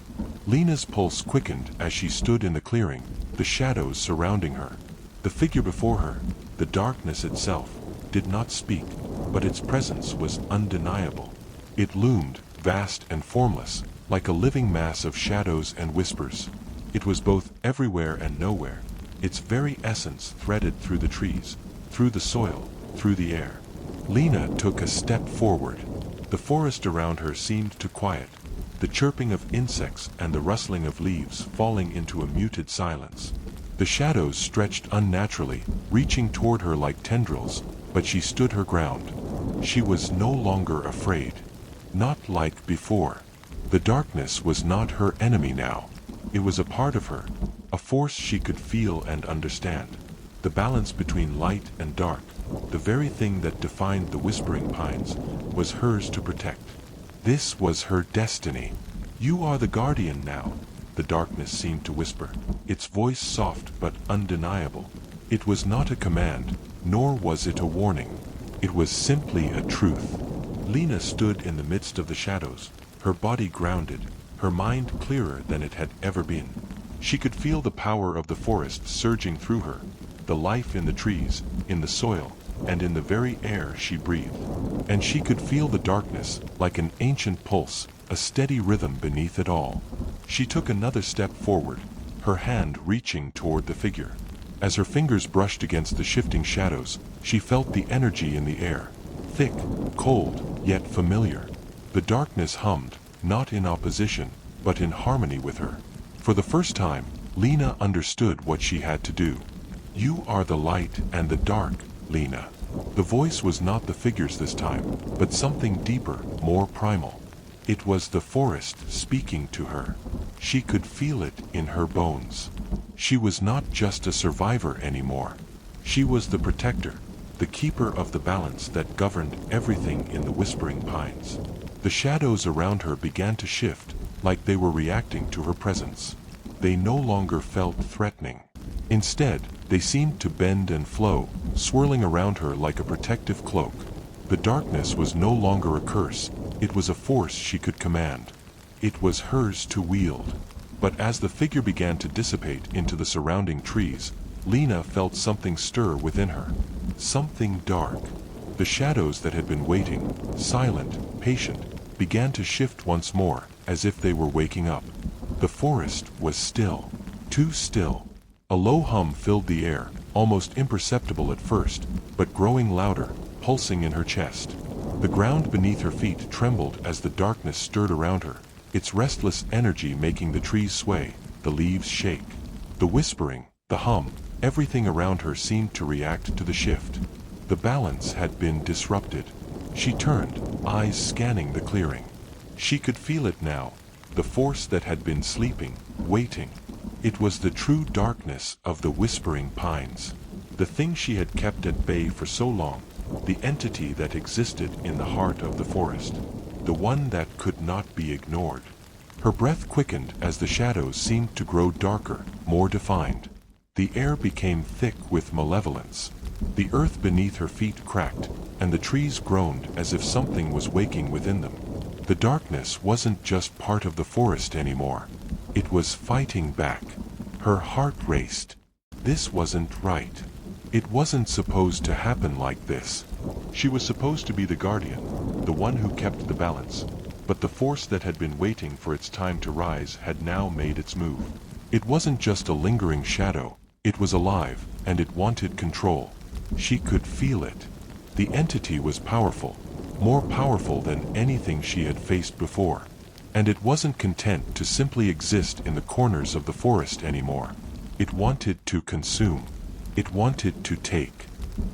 Lena's pulse quickened as she stood in the clearing, the shadows surrounding her. The figure before her, the darkness itself, did not speak, but its presence was undeniable. It loomed, vast and formless, like a living mass of shadows and whispers. It was both everywhere and nowhere, its very essence threaded through the trees, through the soil, through the air. Lena took a step forward. The forest around her seemed to quiet, the chirping of insects and the rustling of leaves falling into a muted silence. The shadows stretched unnaturally, reaching toward her like tendrils, but she stood her ground. She was no longer afraid. Not like before. The darkness was not her enemy now. It was a part of her, a force she could feel and understand. The balance between light and dark, the very thing that defined the whispering pines, was hers to protect. This was her destiny. You are the guardian now, the darkness seemed to whisper, its voice soft but undeniable. It was not a command, nor was it a warning. It was simply a truth. Lena stood in the midst of the shadows, her body grounded, her mind clearer than it had ever been. She could feel the power of the forest surging through her, the life in the trees, in the soil, and in the very air she breathed. And she could feel the darkness, like an ancient pulse, a steady rhythm beneath it all. She took another step forward, her hand reaching toward the figure. As her fingers brushed against the shifting shadows, she felt the energy in the air, thick, cold, yet familiar. The darkness hummed, not in opposition, but in harmony with her. For the first time, Lena understood what she had to do. You are the light and the dark, Lena. The voice was not the figures this time, but something deeper, more primal. It was the forest speaking to her. She could feel it in her bones. She was not just a survivor anymore. She was the protector, the keeper of the balance that governed everything in the whispering pines. The shadows around her began to shift, like they were reacting to her presence. They no longer felt threatening. Instead, they seemed to bend and flow, swirling around her like a protective cloak. The darkness was no longer a curse, it was a force she could command. It was hers to wield. But as the figure began to dissipate into the surrounding trees, Lena felt something stir within her. Something dark. The shadows that had been waiting, silent, patient, began to shift once more, as if they were waking up. The forest was still. Too still. A low hum filled the air, almost imperceptible at first, but growing louder, pulsing in her chest. The ground beneath her feet trembled as the darkness stirred around her, its restless energy making the trees sway, the leaves shake. The whispering, the hum, everything around her seemed to react to the shift. The balance had been disrupted. She turned, eyes scanning the clearing. She could feel it now, the force that had been sleeping, waiting. It was the true darkness of the whispering pines. The thing she had kept at bay for so long, the entity that existed in the heart of the forest, the one that could not be ignored. Her breath quickened as the shadows seemed to grow darker, more defined. The air became thick with malevolence. The earth beneath her feet cracked, and the trees groaned as if something was waking within them. The darkness wasn't just part of the forest anymore. It was fighting back. Her heart raced. This wasn't right. It wasn't supposed to happen like this. She was supposed to be the guardian, the one who kept the balance. But the force that had been waiting for its time to rise had now made its move. It wasn't just a lingering shadow. It was alive, and it wanted control. She could feel it. The entity was powerful, more powerful than anything she had faced before. And it wasn't content to simply exist in the corners of the forest anymore. It wanted to consume. It wanted to take.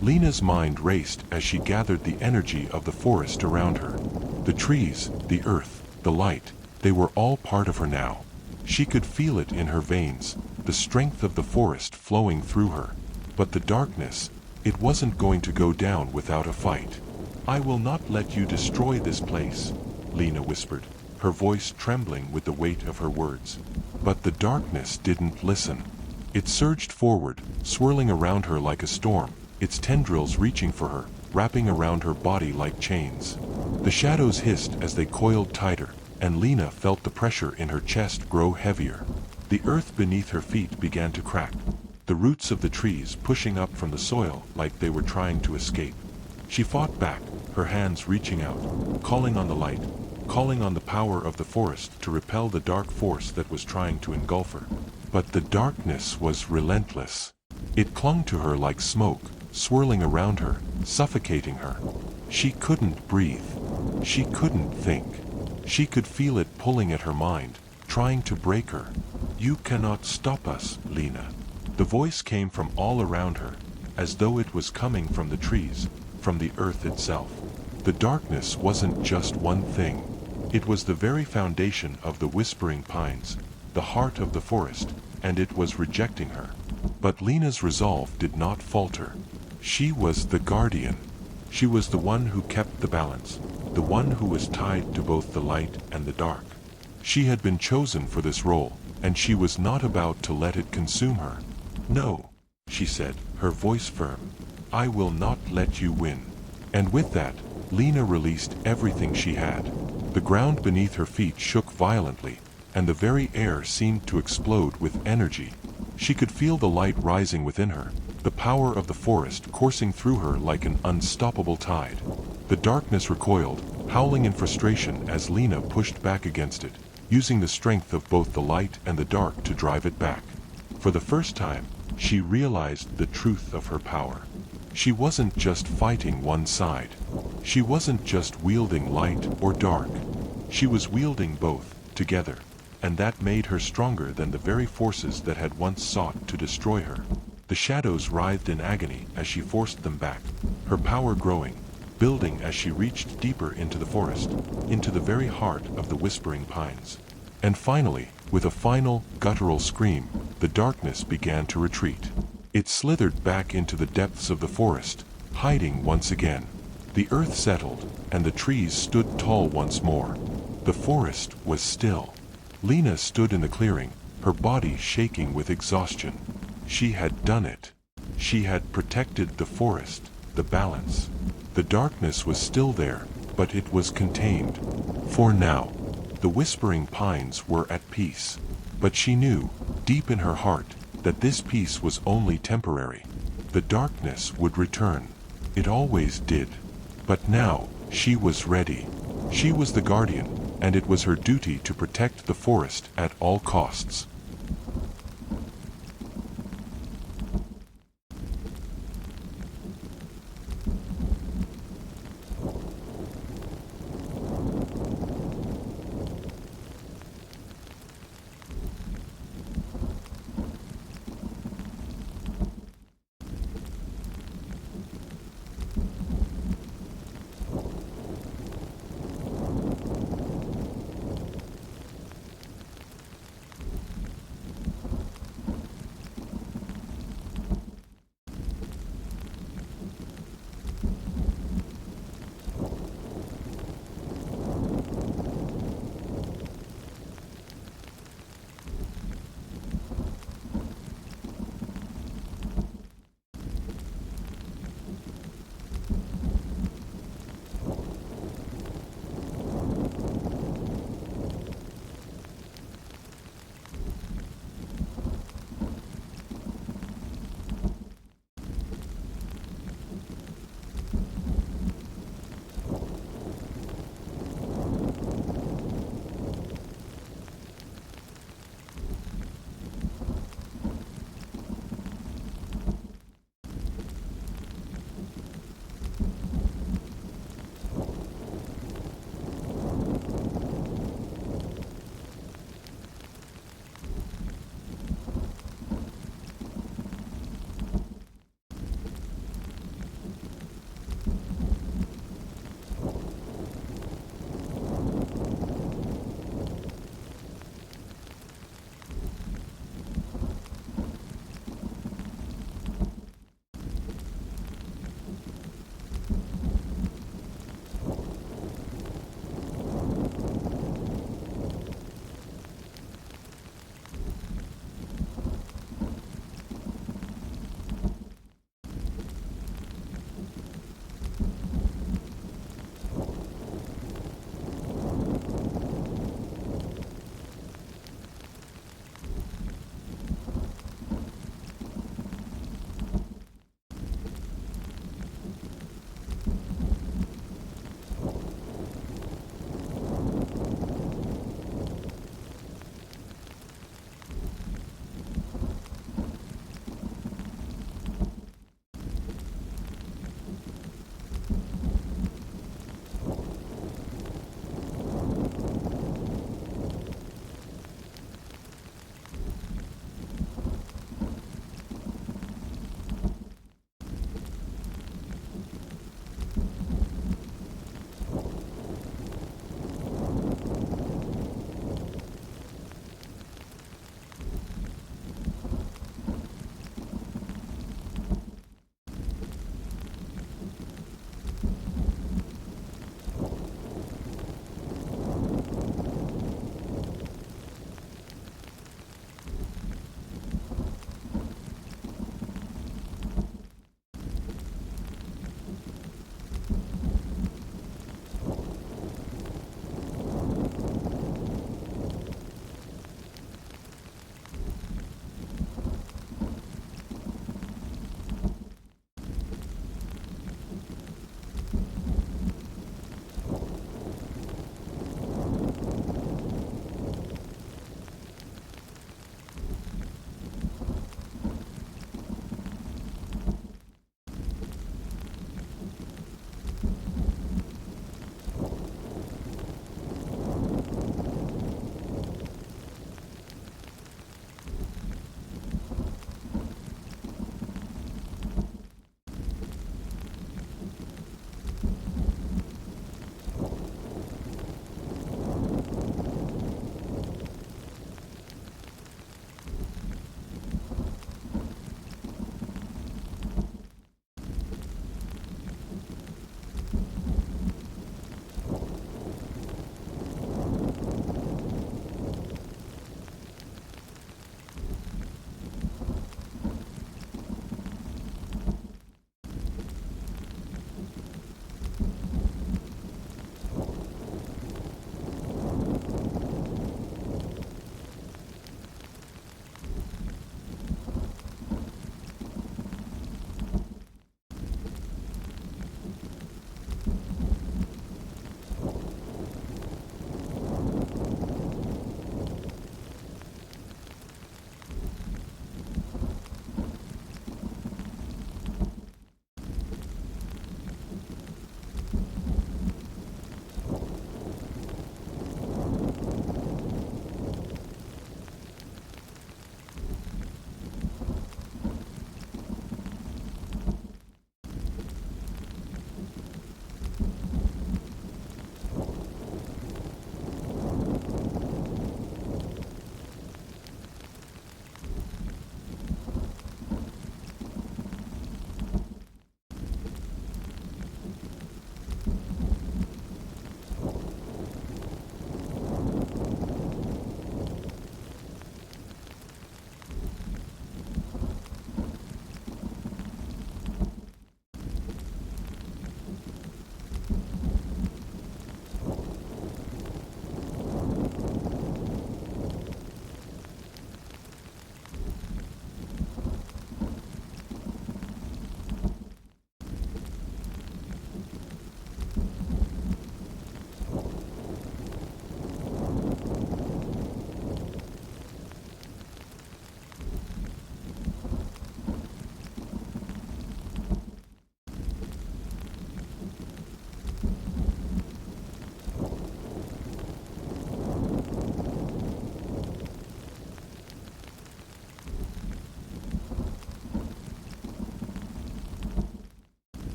Lena's mind raced as she gathered the energy of the forest around her. The trees, the earth, the light, they were all part of her now. She could feel it in her veins, the strength of the forest flowing through her. But the darkness, it wasn't going to go down without a fight. "I will not let you destroy this place," Lena whispered, her voice trembling with the weight of her words. But the darkness didn't listen. It surged forward, swirling around her like a storm, its tendrils reaching for her, wrapping around her body like chains. The shadows hissed as they coiled tighter, and Lena felt the pressure in her chest grow heavier. The earth beneath her feet began to crack, the roots of the trees pushing up from the soil like they were trying to escape. She fought back, her hands reaching out, calling on the light, calling on the power of the forest to repel the dark force that was trying to engulf her. But the darkness was relentless. It clung to her like smoke, swirling around her, suffocating her. She couldn't breathe. She couldn't think. She could feel it pulling at her mind, trying to break her. "You cannot stop us, Lena." The voice came from all around her, as though it was coming from the trees, from the earth itself. The darkness wasn't just one thing. It was the very foundation of the whispering pines, the heart of the forest, and it was rejecting her. But Lena's resolve did not falter. She was the guardian. She was the one who kept the balance, the one who was tied to both the light and the dark. She had been chosen for this role, and she was not about to let it consume her. "No," she said, her voice firm. "I will not let you win." And with that, Lena released everything she had. The ground beneath her feet shook violently, and the very air seemed to explode with energy. She could feel the light rising within her, the power of the forest coursing through her like an unstoppable tide. The darkness recoiled, howling in frustration as Lena pushed back against it, using the strength of both the light and the dark to drive it back. For the first time, she realized the truth of her power. She wasn't just fighting one side. She wasn't just wielding light or dark. She was wielding both, together, and that made her stronger than the very forces that had once sought to destroy her. The shadows writhed in agony as she forced them back, her power growing, building as she reached deeper into the forest, into the very heart of the whispering pines. And finally, with a final, guttural scream, the darkness began to retreat. It slithered back into the depths of the forest, hiding once again. The earth settled, and the trees stood tall once more. The forest was still. Lena stood in the clearing, her body shaking with exhaustion. She had done it. She had protected the forest, the balance. The darkness was still there, but it was contained. For now, the whispering pines were at peace. But she knew, deep in her heart, that this peace was only temporary. The darkness would return. It always did. But now, she was ready. She was the guardian, and it was her duty to protect the forest at all costs.